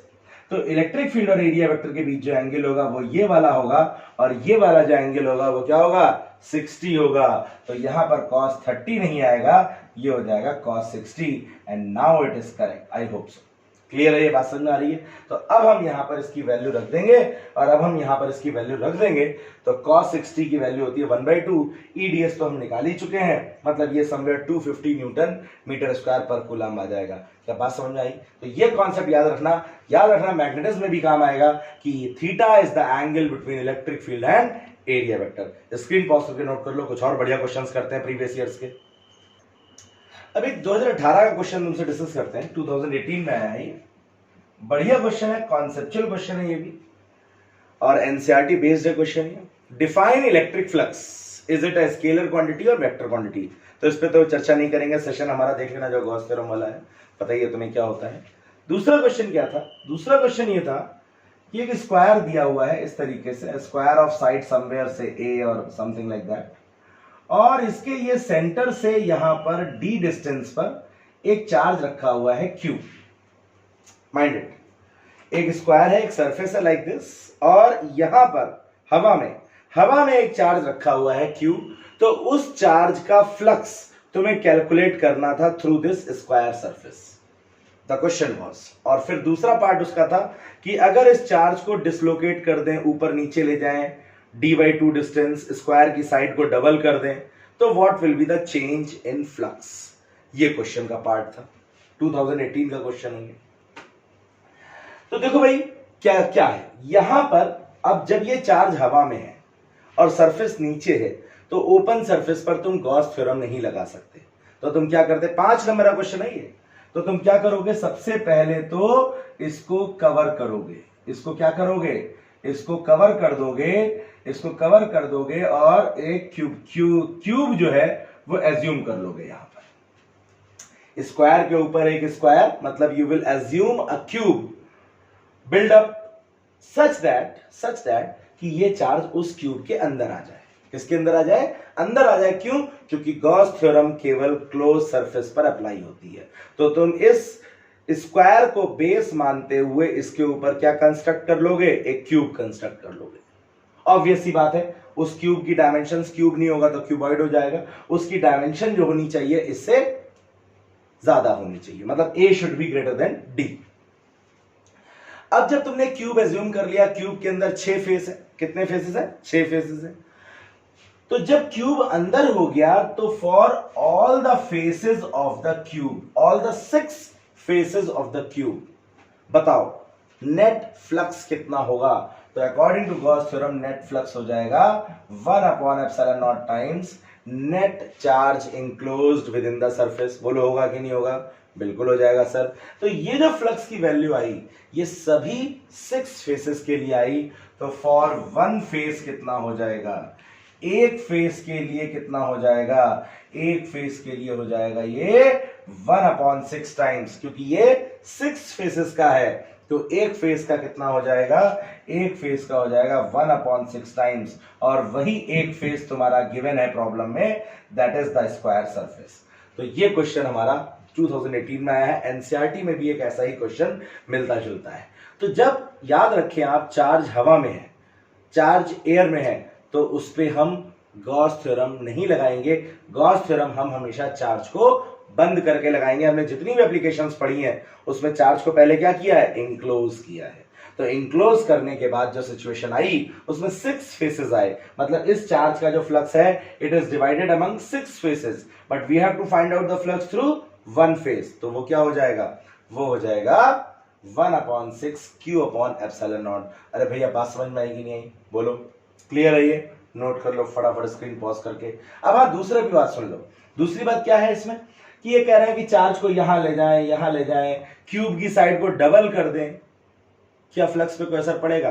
तो इलेक्ट्रिक फील्ड और एरिया वेक्टर के बीच जो एंगल होगा वो ये वाला होगा, और ये वाला जो एंगल होगा वो क्या होगा 60 होगा। तो यहां पर cos 30 नहीं आएगा, ये हो जाएगा cos 60, and now it is correct. I hope so. Clear है? ये बात समझ में आ रही है? तो अब हम यहां पर इसकी वैल्यू रख देंगे, और अब हम यहां पर इसकी वैल्यू रख देंगे, तो cos 60 की वैल्यू होती है 1/2। EDS तो हम निकाल ही चुके हैं, मतलब ये समवेयर 250 न्यूटन मीटर स्क्वायर पर कूलम आ जाएगा। क्या बात समझ में आई? तो ये कॉन्सेप्ट याद रखना मैग्नेटिज्म में भी काम आएगा कि theta is the angle between electric field and area vector. Screen pause करके नोट कर लो, कुछ और बढ़िया क्वेश्चंस करते हैं प्रीवियस ईयर्स के। अभी 2018 का क्वेश्चन तुमसे डिस्कस करते हैं, 2018 में आया है ये। बढ़िया क्वेश्चन है, कॉन्सेप्चुअल क्वेश्चन है ये भी, और एनसीईआरटी बेस्ड है क्वेश्चन ये। Define electric flux, is it a scalar quantity और वेक्टर क्वांटिटी? तो इस पे तो चर्चा नहीं करेंगे, सेशन हमारा देख लेना जो गॉस थ्योरम वाला है, पता ही है तुम्हें क्या होता है। दूसरा क्वेश्चन क्या था? दूसरा क्वेश्चन ये था कि एक स्क्वायर दिया हुआ है इस तरीके से, स्क्वायर ऑफ साइड समवेयर से ए और समथिंग लाइक दैट, और इसके ये सेंटर से यहां पर d डिस्टेंस पर एक चार्ज रखा हुआ है q। माइंड इट, एक स्क्वायर है, एक सरफेस है लाइक दिस, और यहां पर हवा में एक चार्ज रखा हुआ है q। तो उस चार्ज का फ्लक्स तुम्हें कैलकुलेट करना था through this square surface. The question was. और फिर दूसरा पार्ट उसका था कि अगर इस चार्ज को डिसलोकेट कर दें, ऊपर नीचे ले जाएं, d/2 डिस्टेंस, स्क्वायर की साइड को डबल कर दें, तो what will be the change in flux. ये क्वेश्चन का पार्ट था, 2018 का क्वेश्चन है। तो देखो भाई क्या क्या है यहां पर, अब जब ये चार्ज हवा में है और सरफेस नीचे है, तो ओपन सरफेस पर तुम गॉस थ्योरम नहीं लगा सकते। तो तुम क्या करते, 5 नंबर का क्वेश्चन है ये। तो तुम क्या करोगे, सबसे पहले तो इसको कवर करोगे। इसको क्या करोगे, इसको कवर कर दोगे, इसको कवर कर दोगे और एक क्यूब जो है वो एज्यूम कर लोगे। यहां पर स्क्वायर के ऊपर एक स्क्वायर, मतलब you will assume a cube build up such that कि ये चार्ज उस क्यूब के अंदर आ जाए। किसके अंदर आ जाए, अंदर आ जाए। क्यों, क्योंकि गॉस थ्योरम केवल क्लोज सरफेस पर अप्लाई होती है। तो तुम इस स्क्वायर को बेस मानते हुए इसके ऊपर क्या कंस्ट्रक्ट कर लोगे, एक क्यूब कंस्ट्रक्ट कर लोगे। ऑब्वियस सी बात है, उस क्यूब की डायमेंशंस, क्यूब नहीं होगा तो क्यूबॉइड हो जाएगा, उसकी डायमेंशन जो होनी चाहिए इससे ज्यादा होनी चाहिए, मतलब a should be greater than d। अब जब तुमने क्यूब एज्यूम कर लिया, क्यूब के अंदर 6 फेस है। कितने फेसेस है, 6 फेसेस है। तो जब क्यूब अंदर हो गया तो for all the faces of the cube, all the 6 faces of the cube, बताओ नेट फ्लक्स कितना होगा। तो according to Gauss theorem net flux हो जाएगा 1/ε0 times net charge enclosed within the surface. बोलो होगा कि नहीं होगा, बिल्कुल हो जाएगा सर। तो ये जो फ्लक्स की वैल्यू आई ये सभी 6 फेसेस के लिए आई। तो फॉर 1 फेस कितना हो जाएगा, एक फेस के लिए कितना हो जाएगा, एक फेस के लिए हो जाएगा ये 1/6 टाइम्स, क्योंकि ये 6 फेसेस का है। तो एक फेस का कितना हो जाएगा, एक फेस का हो जाएगा 1/6 टाइम्स। और वही एक फेस तुम्हारा गिवन है प्रॉब्लम में, that is the square surface. तो ये क्वेश्चन हमारा 2018 में आया है। एनसीईआरटी में भी एक ऐसा ही क्वेश्चन मिलता जुलता है। तो जब याद रखें आप, चार्ज हवा में है, चार्ज एयर में है, तो उस पे हम गॉस थ्योरम नहीं लगाएंगे। गॉस थ्योरम हम हमेशा चार्ज को बंद करके लगाएंगे। हमने जितनी भी एप्लीकेशंस पढ़ी हैं उसमें चार्ज को पहले क्या किया है, इंक्लोज किया है। तो इंक्लोज करने के बाद जो सिचुएशन आई उसमें 6 फेसेस आए, मतलब इस चार्ज का जो फ्लक्स है it is divided among 6 faces, but we have to find out the flux through 1 face. तो वो क्या हो जाएगा, वो हो जाएगा 1/6 Q/ε0। अरे भैया बात समझ में आएगी नहीं आई, बोलो क्लियर है ये, नोट कर लो फटाफट स्क्रीन पॉज करके। अब हाँ दूसरी भी बात सुन लो। दूसरी बात क्या है इसमें कि ये कह रहे हैं कि चार्ज को यहां ले जाएं, यहां ले जाएं, क्यूब की साइड को डबल कर दें, क्या फ्लक्स पे कोई असर पड़ेगा।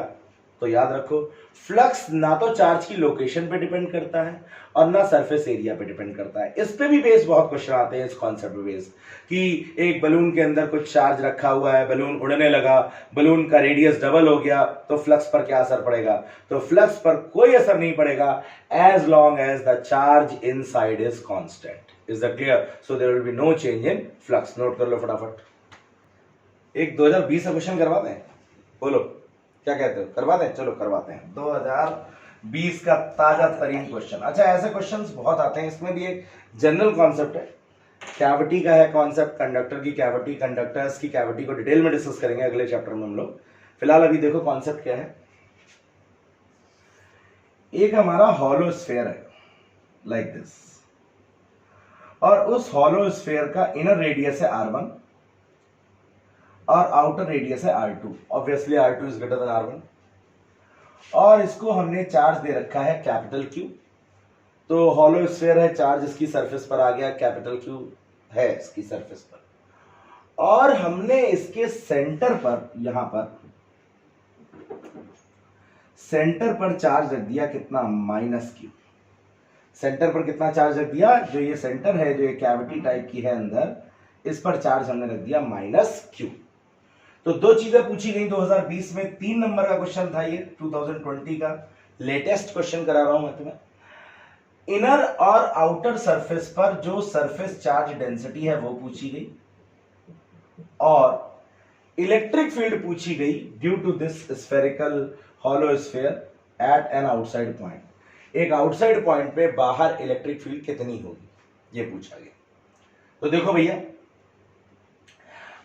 तो याद रखो फ्लक्स ना तो चार्ज की लोकेशन पे डिपेंड करता है और ना सरफेस एरिया पे डिपेंड करता है। इस पे भी बेस बहुत क्वेश्चन आते हैं इस कॉन्सेप्ट पे बेस, कि एक बलून के अंदर कुछ चार्ज रखा हुआ है, बलून उड़ने लगा, बलून का रेडियस डबल हो गया, तो फ्लक्स पर क्या असर पड़ेगा। तो फ्लक्स पर कोई असर नहीं पड़ेगा as long as the charge inside is constant. Is that clear? So there will be no change in flux. Note कर लो फटाफट। एक 2020 का क्वेश्चन करवाते हैं, बोलो क्या कहते हो, करवाते हैं? चलो करवाते हैं। 2020 का ताजा तरीन क्वेश्चन। अच्छा ऐसे क्वेश्चंस बहुत आते हैं, इसमें भी एक जनरल कॉन्सेप्ट है, कैविटी का है कॉन्सेप्ट, कंडक्टर की कैविटी, कंडक्टर्स की कैविटी को डिटेल में डिस्कस करेंगे अगले चैप्टर में हम लोग। फिलहाल अभी देखो कॉन्सेप्ट क्या है। एक हमारा हॉलो स्फीयर है लाइक दिस, और उस हॉलो स्फीयर का इनर रेडियस है r1 और आउटर रेडियस है r2। Obviously r2 is greater than r1, और इसको हमने चार्ज दे रखा है कैपिटल Q। तो हॉलो स्फीयर है, चार्ज इसकी सरफेस पर आ गया, कैपिटल Q है इसकी सरफेस पर, और हमने इसके सेंटर पर, यहां पर सेंटर पर चार्ज रख दिया कितना, -Q। सेंटर पर कितना चार्ज रख दिया, जो ये सेंटर है, जो ये कैविटी टाइप की है अंदर, इस पर चार्ज हमने रख दिया -Q। तो दो चीजें पूछी गई 2020 में। 3 नंबर का क्वेश्चन था ये, 2020 का लेटेस्ट क्वेश्चन करा रहा हूं मैं तुम्हें। इनर और आउटर सरफेस पर जो सरफेस चार्ज डेंसिटी है वो पूछी गई, और इलेक्ट्रिक फील्ड पूछी गई due to this spherical hollow sphere at an outside point. एक आउटसाइड पॉइंट पे बाहर इलेक्ट्रिक फील्ड कितनी होगी ये पूछा गया। तो देखो भैया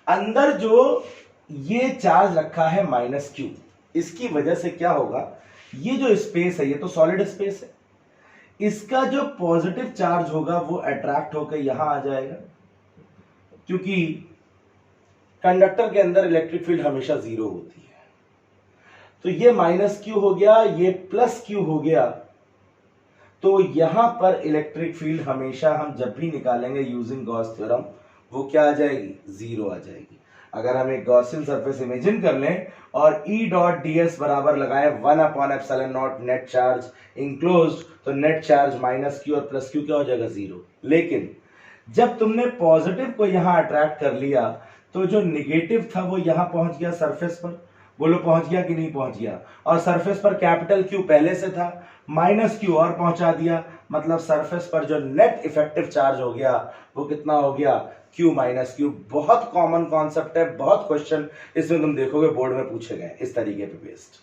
अंदर जो ये चार्ज रखा है माइनस क्यू, इसकी वजह से क्या होगा, ये जो स्पेस है ये तो सॉलिड स्पेस है, इसका जो पॉजिटिव चार्ज होगा वो अट्रैक्ट होकर यहां आ जाएगा, क्योंकि कंडक्टर के अंदर इलेक्ट्रिक फील्ड हमेशा जीरो होती है। तो ये माइनस क्यू हो गया, ये प्लस क्यू हो गया, तो यहां पर इलेक्ट्रिक फील्ड हमेशा हम जब भी निकालेंगे यूजिंग गॉस थ्योरम वो क्या आ जाएगी, जीरो आ जाएगी। अगर हम एक गॉसियन सरफेस इमेजिन कर लें और E डॉट ds बराबर लगाए 1/ε0 नेट चार्ज इंक्लोज्ड, तो नेट चार्ज माइनस क्यू और प्लस क्यू क्या हो जाएगा, जीरो। लेकिन जब तुमने पॉजिटिव को यहां अट्रैक्ट कर लिया तो जो निगेटिव था वो यहां पहुंच गया सरफेस पर, बोलो पहुंच गया कि नहीं पहुंच गया, और सरफेस पर कैपिटल क्यू पहले से था, माइनस क्यू और पहुंचा दिया, मतलब सरफेस पर जो नेट इफेक्टिव चार्ज हो गया वो कितना हो गया, क्यू माइनस क्यू। बहुत कॉमन कॉन्सेप्ट है, बहुत क्वेश्चन इसमें तुम देखोगे बोर्ड में पूछे गए इस तरीके पे बेस्ड।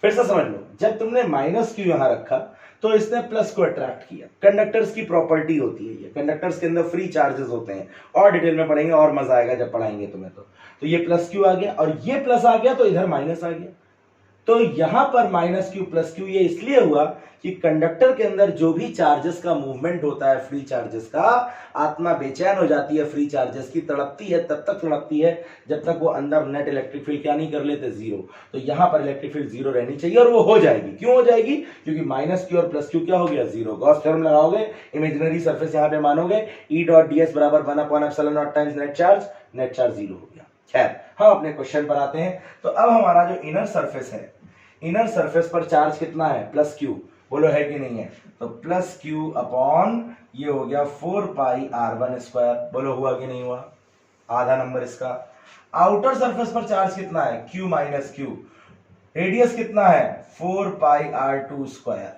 फिर से समझ लो, जब तुमने माइनस क्यू यहां रखा तो इसने प्लस को अट्रैक्ट किया, कंडक्टर्स की प्रॉपर्टी होती है ये, कंडक्टर्स के अंदर फ्री चार्जेस होते हैं, और डिटेल में पढ़ेंगे और मजा आएगा जब पढ़ाएंगे तुम्हें। तो ये प्लस क्यू आ गया और ये प्लस आ गया तो इधर माइनस आ गया, तो यहां पर माइनस क्यू प्लस क्यू ये इसलिए हुआ कि कंडक्टर के अंदर जो भी चार्जेस का मूवमेंट होता है फ्री चार्जेस का, आत्मा बेचैन हो जाती है फ्री चार्जेस की, तड़पती है, तब तक तड़पती है जब तक वो अंदर नेट इलेक्ट्रिक फील्ड क्या नहीं कर लेते, जीरो। तो यहां पर इलेक्ट्रिक फील्ड जीरो रहनी चाहिए और वो हो जाएगी। क्यों हो जाएगी, क्योंकि माइनस क्यू और प्लस क्यू क्या हो गया, जीरो। गॉस थ्योरम लगाओगे, इमेजिनरी सरफेस यहां पे मानोगे, E डॉट ds बराबर 1/ε0 टाइम्स नेट चार्ज जीरो हो गया। खैर हम अपने क्वेश्चन पर आते हैं। तो अब हमारा जो इनर सरफेस है, इनर सरफेस पर चार्ज कितना है, प्लस क्यू, बोलो है कि नहीं है, तो प्लस क्यू अपॉन ये हो गया 4πr1², बोलो हुआ कि नहीं हुआ, आधा नंबर इसका। आउटर सरफेस पर चार्ज कितना है, क्यू माइनस क्यू, रेडियस कितना है 4πr2²,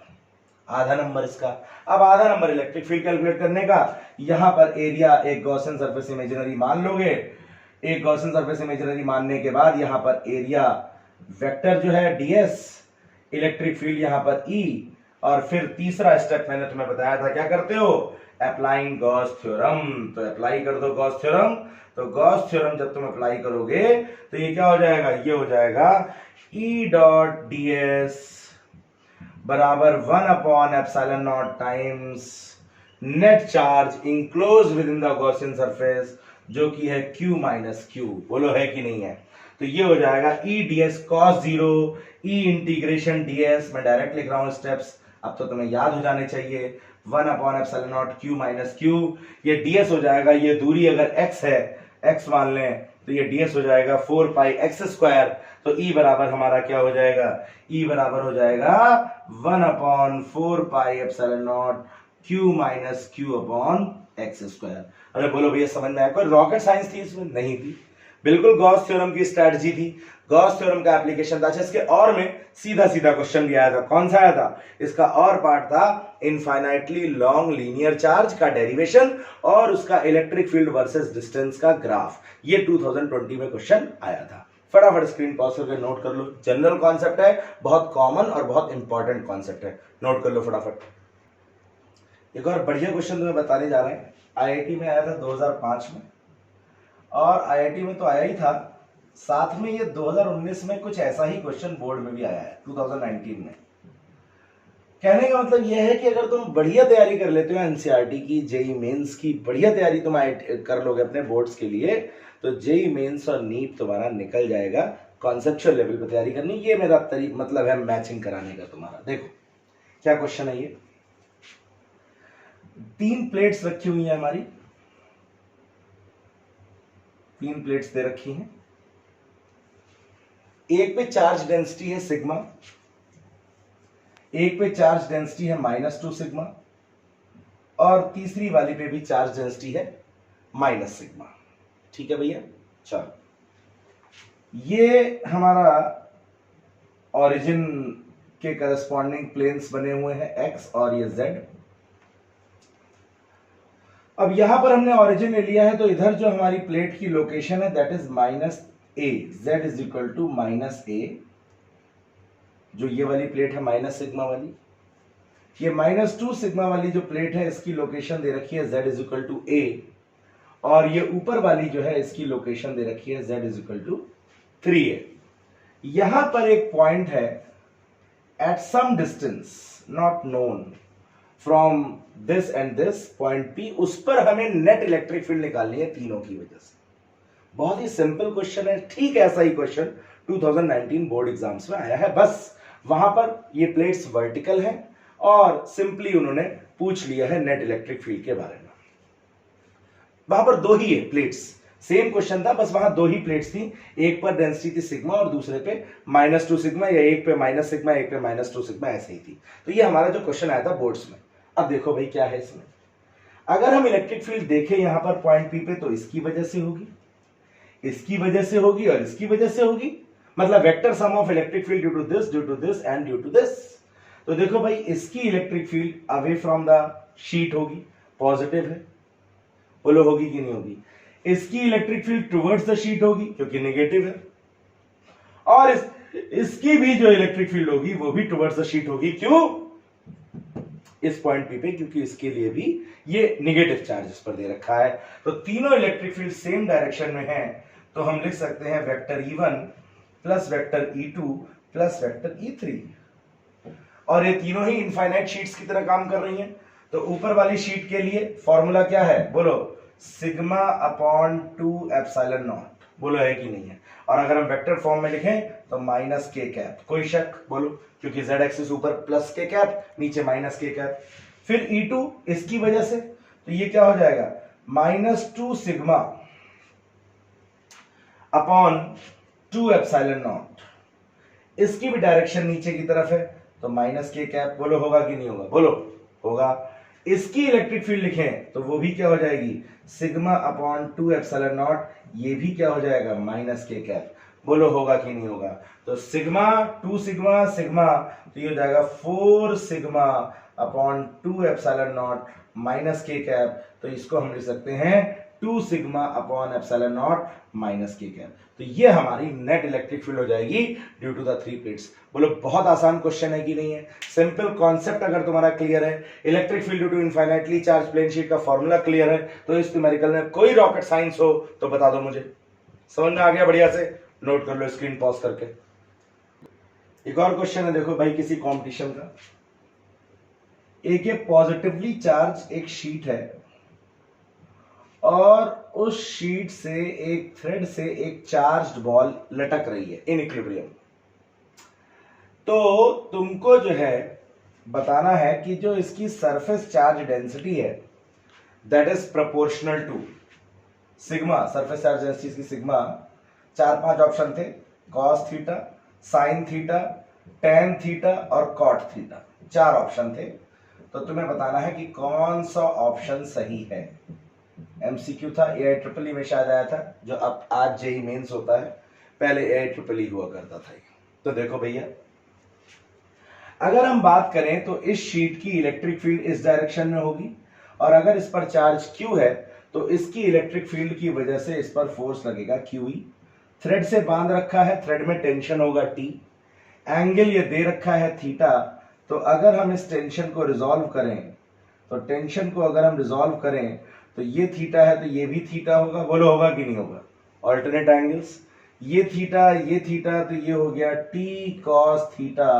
आधा नंबर इसका। अब आधा नंबर इलेक्ट्रिक फील्ड कैलकुलेट करने का, यहां पर एरिया एक गॉसियन सरफेस इमेजिनरी मान लोगे, एक गॉसियन सरफेस इमेजिनरी मानने के बाद यहां पर एरिया वेक्टर जो है ds, इलेक्ट्रिक फील्ड यहां पर E, और फिर तीसरा स्टेप मैंने तुम्हें बताया था क्या करते हो, अप्लाइंग गॉस थ्योरम। तो अप्लाई कर दो गॉस थ्योरम। तो गॉस थ्योरम जब तुम अप्लाई करोगे तो ये क्या हो जाएगा, ये हो जाएगा E डॉट ds बराबर 1/ε0 times net charge enclose within the Gaussian surface, जो कि है Q माइनस क्यू, बोलो है कि नहीं है। तो ये हो जाएगा E ds cos 0 E integration ds, मैं डायरेक्ट लिख रहा हूं स्टेप्स, अब तो तुम्हें याद हो जाने चाहिए, 1/ε0 Q माइनस क्यू, ये ds हो जाएगा, ये दूरी अगर x है, x मान लें, तो ये ds हो जाएगा 4πx², तो E बराबर हमारा क्या हो जाएगा, E बराबर हो जाएगा 1/4πε0 Q minus Q upon x²। अरे बोलो भैया समझ में आया, कोई रॉकेट साइंस थी इसमें, नहीं थी, बिल्कुल गॉस थ्योरम की स्ट्रेटजी थी, गॉस थ्योरम का एप्लीकेशन था। इसके और में सीधा सीधा क्वेश्चन भी आया था, कौन सा आया था, इसका और पार्ट था इनफाइनाइटली लॉन्ग लीनियर चार्ज का डेरिवेशन और उसका इलेक्ट्रिक फील्ड वर्सेस डिस्टेंस का ग्राफ, ये 2020 में क्वेश्चन आया था। फटाफट स्क्रीन पॉज करके नोट कर लो, जनरल कॉन्सेप्ट है, बहुत कॉमन और बहुत इंपॉर्टेंट कॉन्सेप्ट है, नोट कर लो फटाफट। एक और बढ़िया क्वेश्चन तुम्हें बताने जा रहे हैं, IIT में आया था 2005 में, और IIT में तो आया ही था, साथ में ये 2019 में कुछ ऐसा ही क्वेश्चन बोर्ड में भी आया है 2019 में। कहने का मतलब यह है कि अगर तुम बढ़िया तैयारी कर लेते हो एनसीईआरटी की, जेई मेंस की बढ़िया तैयारी तुम कर लोगे अपने बोर्ड्स के लिए, तो जेई मेंस और नीट तुम्हारा निकल जाएगा। कॉन्सेप्चुअल लेवल पर तैयारी करनी, ये मेरा मतलब है मैचिंग कराने का तुम्हारा। देखो क्या क्वेश्चन है ये, 3 प्लेट्स रखी हुई है हमारी, 3 प्लेट्स दे रखी हैं, एक पे चार्ज डेंसिटी है सिग्मा, एक पे चार्ज डेंसिटी है -2 सिग्मा, और तीसरी वाली पे भी चार्ज डेंसिटी है -, ठीक है भैया। चलो ये हमारा ओरिजिन के करस्पॉन्डिंग प्लेन्स बने हुए हैं x और ये z। अब यहां पर हमने ओरिजिन ले लिया है, तो इधर जो हमारी प्लेट की लोकेशन है that is -a, z is equal to -a, जो ये वाली प्लेट है माइनस सिग्मा वाली, ये -2 सिग्मा वाली जो प्लेट है इसकी लोकेशन दे रखी है z is equal to a, और ये ऊपर वाली जो है इसकी लोकेशन दे रखी है z is equal to 3a। यहां पर एक पॉइंट है at some distance not known from this and this point P, उस पर हमें नेट इलेक्ट्रिक फील्ड निकालनी है तीनों की वजह से। बहुत ही सिंपल क्वेश्चन है, ठीक ऐसा ही क्वेश्चन 2019 बोर्ड एग्जाम्स में आया है। बस वहां पर ये प्लेट्स वर्टिकल हैं और सिंपली उन्होंने पूछ लिया है नेट इलेक्ट्रिक फील्ड के बारे में। वहां पर दो ही है प्लेट्स, सेम क्वेश्चन था, बस वहां दो ही प्लेट्स थी, एक पर डेंसिटी थी सिग्मा और दूसरे पे -2 सिग्मा, या एक पे माइनस सिग्मा एक पे -2 सिग्मा, ऐसे ही थी। तो ये हमारा जो क्वेश्चन आया था बोर्ड्स में। अब देखो भाई क्या है इसमें, अगर हम इलेक्ट्रिक फील्ड देखें यहां पर पॉइंट P पे, तो इसकी वजह से होगी, इसकी वजह से होगी और इसकी वजह से होगी, मतलब vector sum of electric field due to this and due to this. तो देखो भाई इसकी electric field away from the sheet होगी, पॉजिटिव है, बोलो होगी कि नहीं होगी। इसकी electric field towards the sheet होगी क्योंकि नेगेटिव है, और इसकी भी जो इलेक्ट्रिक फील्ड होगी वो भी टुवर्ड्स द शीट होगी। क्यों? इस पॉइंट P पे, क्योंकि इसके लिए भी ये नेगेटिव चार्ज इस पर दे रखा है। तो तीनों इलेक्ट्रिक फील्ड सेम डायरेक्शन में है, तो हम लिख सकते हैं vector E1 plus vector E2 plus vector E3, और ये तीनों ही इनफाइनाइट शीट्स की तरह काम कर रही हैं। तो ऊपर वाली शीट के लिए फॉर्मूला क्या है, बोलो, सिग्मा अपॉन 2 एप्सिलॉन नॉट, बोलो है कि नहीं है। और अगर हम वेक्टर फॉर्म में लिखें तो माइनस के कैप, कोई शक, बोलो, क्योंकि z एक्सिस ऊपर प्लस के कैप, नीचे माइनस के कैप। फिर E2 इसकी वजह से, तो ये क्या हो जाएगा, -2 सिग्मा अपॉन 2 एप्सिलॉन नॉट। इसकी भी डायरेक्शन नीचे की तरफ है, तो माइनस के कैप, बोलो होगा कि नहीं होगा, बोलो होगा। इसकी इलेक्ट्रिक फील्ड लिखें तो वो भी क्या हो जाएगी, सिग्मा अपॉन 2 एप्सिलॉन नॉट, ये भी क्या हो जाएगा, माइनस के कैप, बोलो होगा कि नहीं होगा। तो सिग्मा 2 सिग्मा सिग्मा, तो ये हो जाएगा 4 sigma upon 2 epsilon not minus के कैप। तो इसको हम लिख सकते हैं 2 sigma upon epsilon not minus के कैप। तो ये हमारी नेट इलेक्ट्रिक फील्ड हो जाएगी ड्यू टू द 3 प्लेट्स। बोलो बहुत आसान क्वेश्चन है कि नहीं है, सिंपल कॉन्सेप्ट अगर तुम्हारा क्लियर है, electric field due to infinitely charge plane sheet का फॉर्मूला क्लियर है, तो इस न्यूमेरिकल में कोई रॉकेट साइंस हो तो बता दो मुझे। समझ में आ गया? बढ़िया से नोट कर लो स्क्रीन पॉज करके। एक और क्वेश्चन है, देखो भाई, किसी कंपटीशन का। एक ये पॉजिटिवली चार्ज एक शीट है और उस शीट से एक थ्रेड से एक चार्ज्ड बॉल लटक रही है इन इक्विलिब्रियम। तो तुमको जो है बताना है कि जो इसकी सरफेस चार्ज डेंसिटी है that is proportional to sigma, surface charge density की सिग्मा। 4-5 ऑप्शन थे, cos theta, sine theta, tan theta और कॉट थीटा, 4 ऑप्शन थे। तो तुम्हें बताना है कि कौन सा ऑप्शन सही है। एमसीक्यू था, AIEEE में शायद आया था, जो अब आज जेईई मेंस होता है, पहले AIEEE हुआ करता था। तो देखो भैया, अगर हम बात करें तो इस शीट की इलेक्ट्रिक फील्ड इस डायरेक्शन में होगी, और अगर इस पर चार्ज Q है तो इसकी इलेक्ट्रिक फील्ड की वजह से इस पर फोर्स लगेगा QE। थ्रेड से बांध रखा है, थ्रेड में टेंशन होगा T, एंगल ये दे रखा है थीटा। तो अगर हम इस टेंशन को रिजॉल्व करें, तो टेंशन को अगर हम रिजॉल्व करें तो ये थीटा है तो ये भी थीटा होगा, बोलो होगा कि नहीं होगा। ऑल्टरनेट एंगल्स, ये थीटा तो ये हो गया T cos थीटा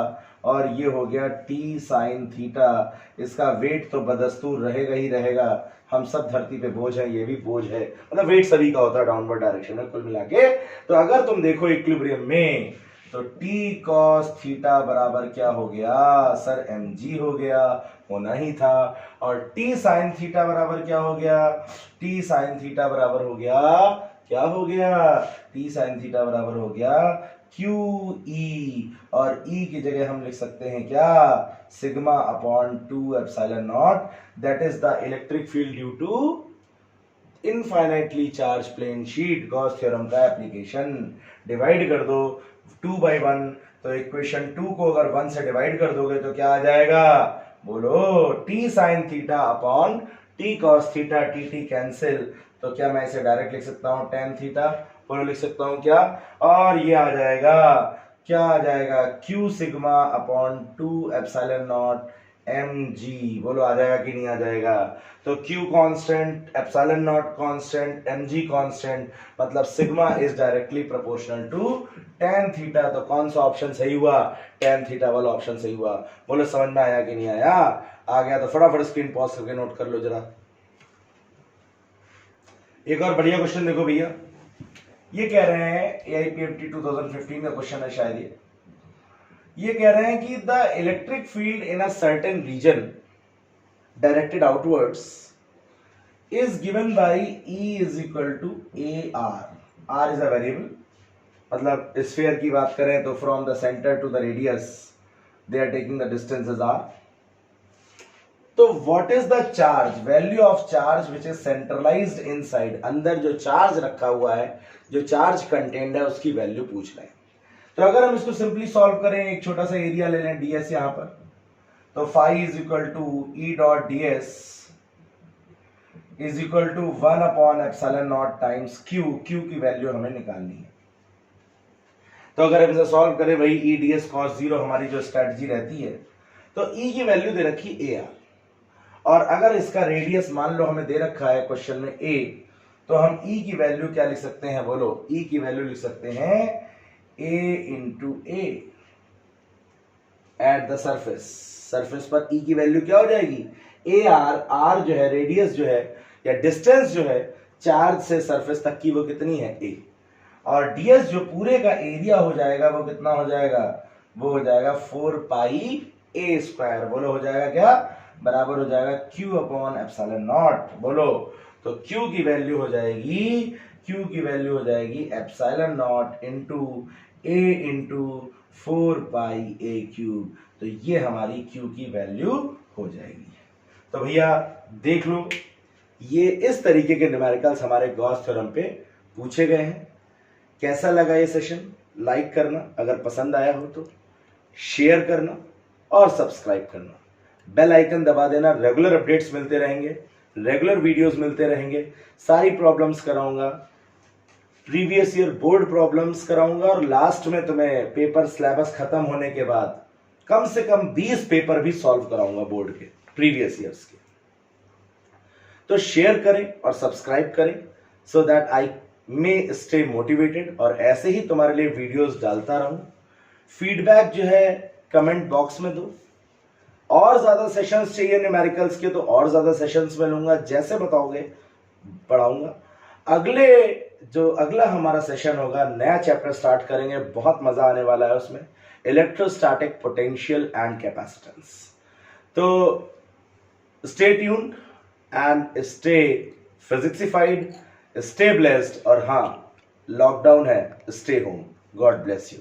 और ये हो गया T sin थीटा। इसका वेट तो बदस्तूर रहेगा ही रहेगा, हम सब धरती पे बोझ है, ये भी बोझ है, मतलब वेट सभी का होता है डाउनवर्ड डायरेक्शन में कुल मिला के। तो अगर तुम देखो इक्विलिब्रियम में तो T cos थीटा बराबर क्या हो गया सर, mg हो गया, होना ही था। और T sin थीटा बराबर क्या हो गया, T sin थीटा बराबर हो गया, क्या हो गया, T sin थीटा बराबर हो गया QE, और E की जगह हम लिख सकते हैं क्या, sigma upon 2 epsilon naught, that is the electric field due to infinitely charge plane sheet. Gauss theorem का एप्लीकेशन। डिवाइड कर दो 2/1, तो इक्वेशन 2 को अगर 1 से डिवाइड कर दोगे तो क्या आ जाएगा, बोलो T sin theta upon T cos theta, T cancel, तो क्या मैं इसे डायरेक्ट लिख सकता हूं tan थीटा, बोलो लिख सकता हूं क्या, और ये आ जाएगा, क्या आ जाएगा, Q sigma upon 2 epsilon not mg, बोलो आ जाएगा कि नहीं आ जाएगा? तो q constant, epsilon naught constant, mg constant, मतलब sigma is directly proportional to tan theta. तो कौन सा ऑप्शन सही हुआ? tan थीटा वाला ऑप्शन सही हुआ। बोलो समझ में आया कि नहीं आया? आ गया तो फटाफट स्क्रीन पॉज करके नोट कर लो जरा। एक और बढ़िया क्वेश्चन देखो भैया, ये कह रहे हैं AIPMT 2015 का क्वेश्चन है शायद ये कह रहे हैं कि the electric field in a certain region directed outwards is given by E is equal to AR। R is a variable, मतलब स्फीयर की बात करें तो from the centre to the radius they are taking the distance as R। तो what is the charge, value of charge which is centralised inside, अंदर जो चार्ज रखा हुआ है, जो चार्ज कंटेंट है, उसकी वैल्यू पूछ रहे हैं। तो अगर हम इसको सिंपली सॉल्व करें, एक छोटा सा एरिया ले लें ds यहां पर, तो phi is equal to E dot ds is equal to 1 upon epsilon naught times q, q की वैल्यू हमें निकालनी है। तो अगर हम इसे सॉल्व करें भाई, E ds cos 0 हमारी जो स्ट्रेटजी रहती है, तो E की वैल्यू दे रखी AR, और अगर इसका रेडियस मान लो हमें दे रखा है क्वेश्चन में A, तो हम E की वैल्यू क्या लिख सकते हैं? बोलो, E की वैल्यू लिख सकते हैं A into A at the surface. Surface पर E की वैल्यू क्या हो जाएगी? AR, R जो है रेडियस जो है या डिस्टेंस जो है चार्ज से सरफेस तक की, वो कितनी है? A। और ds जो पूरे का एरिया हो जाएगा वो कितना हो जाएगा? वो हो जाएगा 4 पाई A स्क्वायर। बोलो हो जाएगा क्या? बराबर हो जाएगा q अपॉन एप्सिलॉन नॉट। बोलो, तो q की वैल्यू हो जाएगी, q की वैल्यू हो जाएगी epsilon not into a into 4 pi a cube. तो ये हमारी q की वैल्यू हो जाएगी। तो भैया देख लो, ये इस तरीके के न्यूमेरिकल्स हमारे गॉस थ्योरम पे पूछे गए हैं। कैसा लगा ये सेशन? लाइक करना, अगर पसंद आया हो तो शेयर करना और सब्सक्राइब करना, बेल आइकन दबा देना। रेगुलर अपडेट्स मिलते रहेंगे, रेगुलर वीडियोस मिलते रहेंगे, सारी प्रॉब्लम्स कराऊंगा, प्रीवियस ईयर बोर्ड प्रॉब्लम्स कराऊंगा, और लास्ट में तुम्हें पेपर सिलेबस खत्म होने के बाद कम से कम 20 पेपर भी सॉल्व कराऊंगा बोर्ड के, प्रीवियस ईयर्स के। तो शेयर करें और सब्सक्राइब करें so that I may stay motivated, और ऐसे ही तुम्हारे लिए वीडियोस डालता रहूं। फीडबैक जो है कमेंट बॉक्स में दो। और ज्यादा सेशंस चाहिए न्यूमेरिकल्स के तो और ज्यादा सेशंस में लूंगा, जैसे बताओगे पढ़ाऊंगा। अगला हमारा सेशन होगा, नया चैप्टर स्टार्ट करेंगे, बहुत मजा आने वाला है उसमें, इलेक्ट्रोस्टैटिक पोटेंशियल एंड कैपेसिटेंस। तो stay tuned and stay physicsified, stay blessed, और हाँ लॉकडाउन है, stay home. God bless you.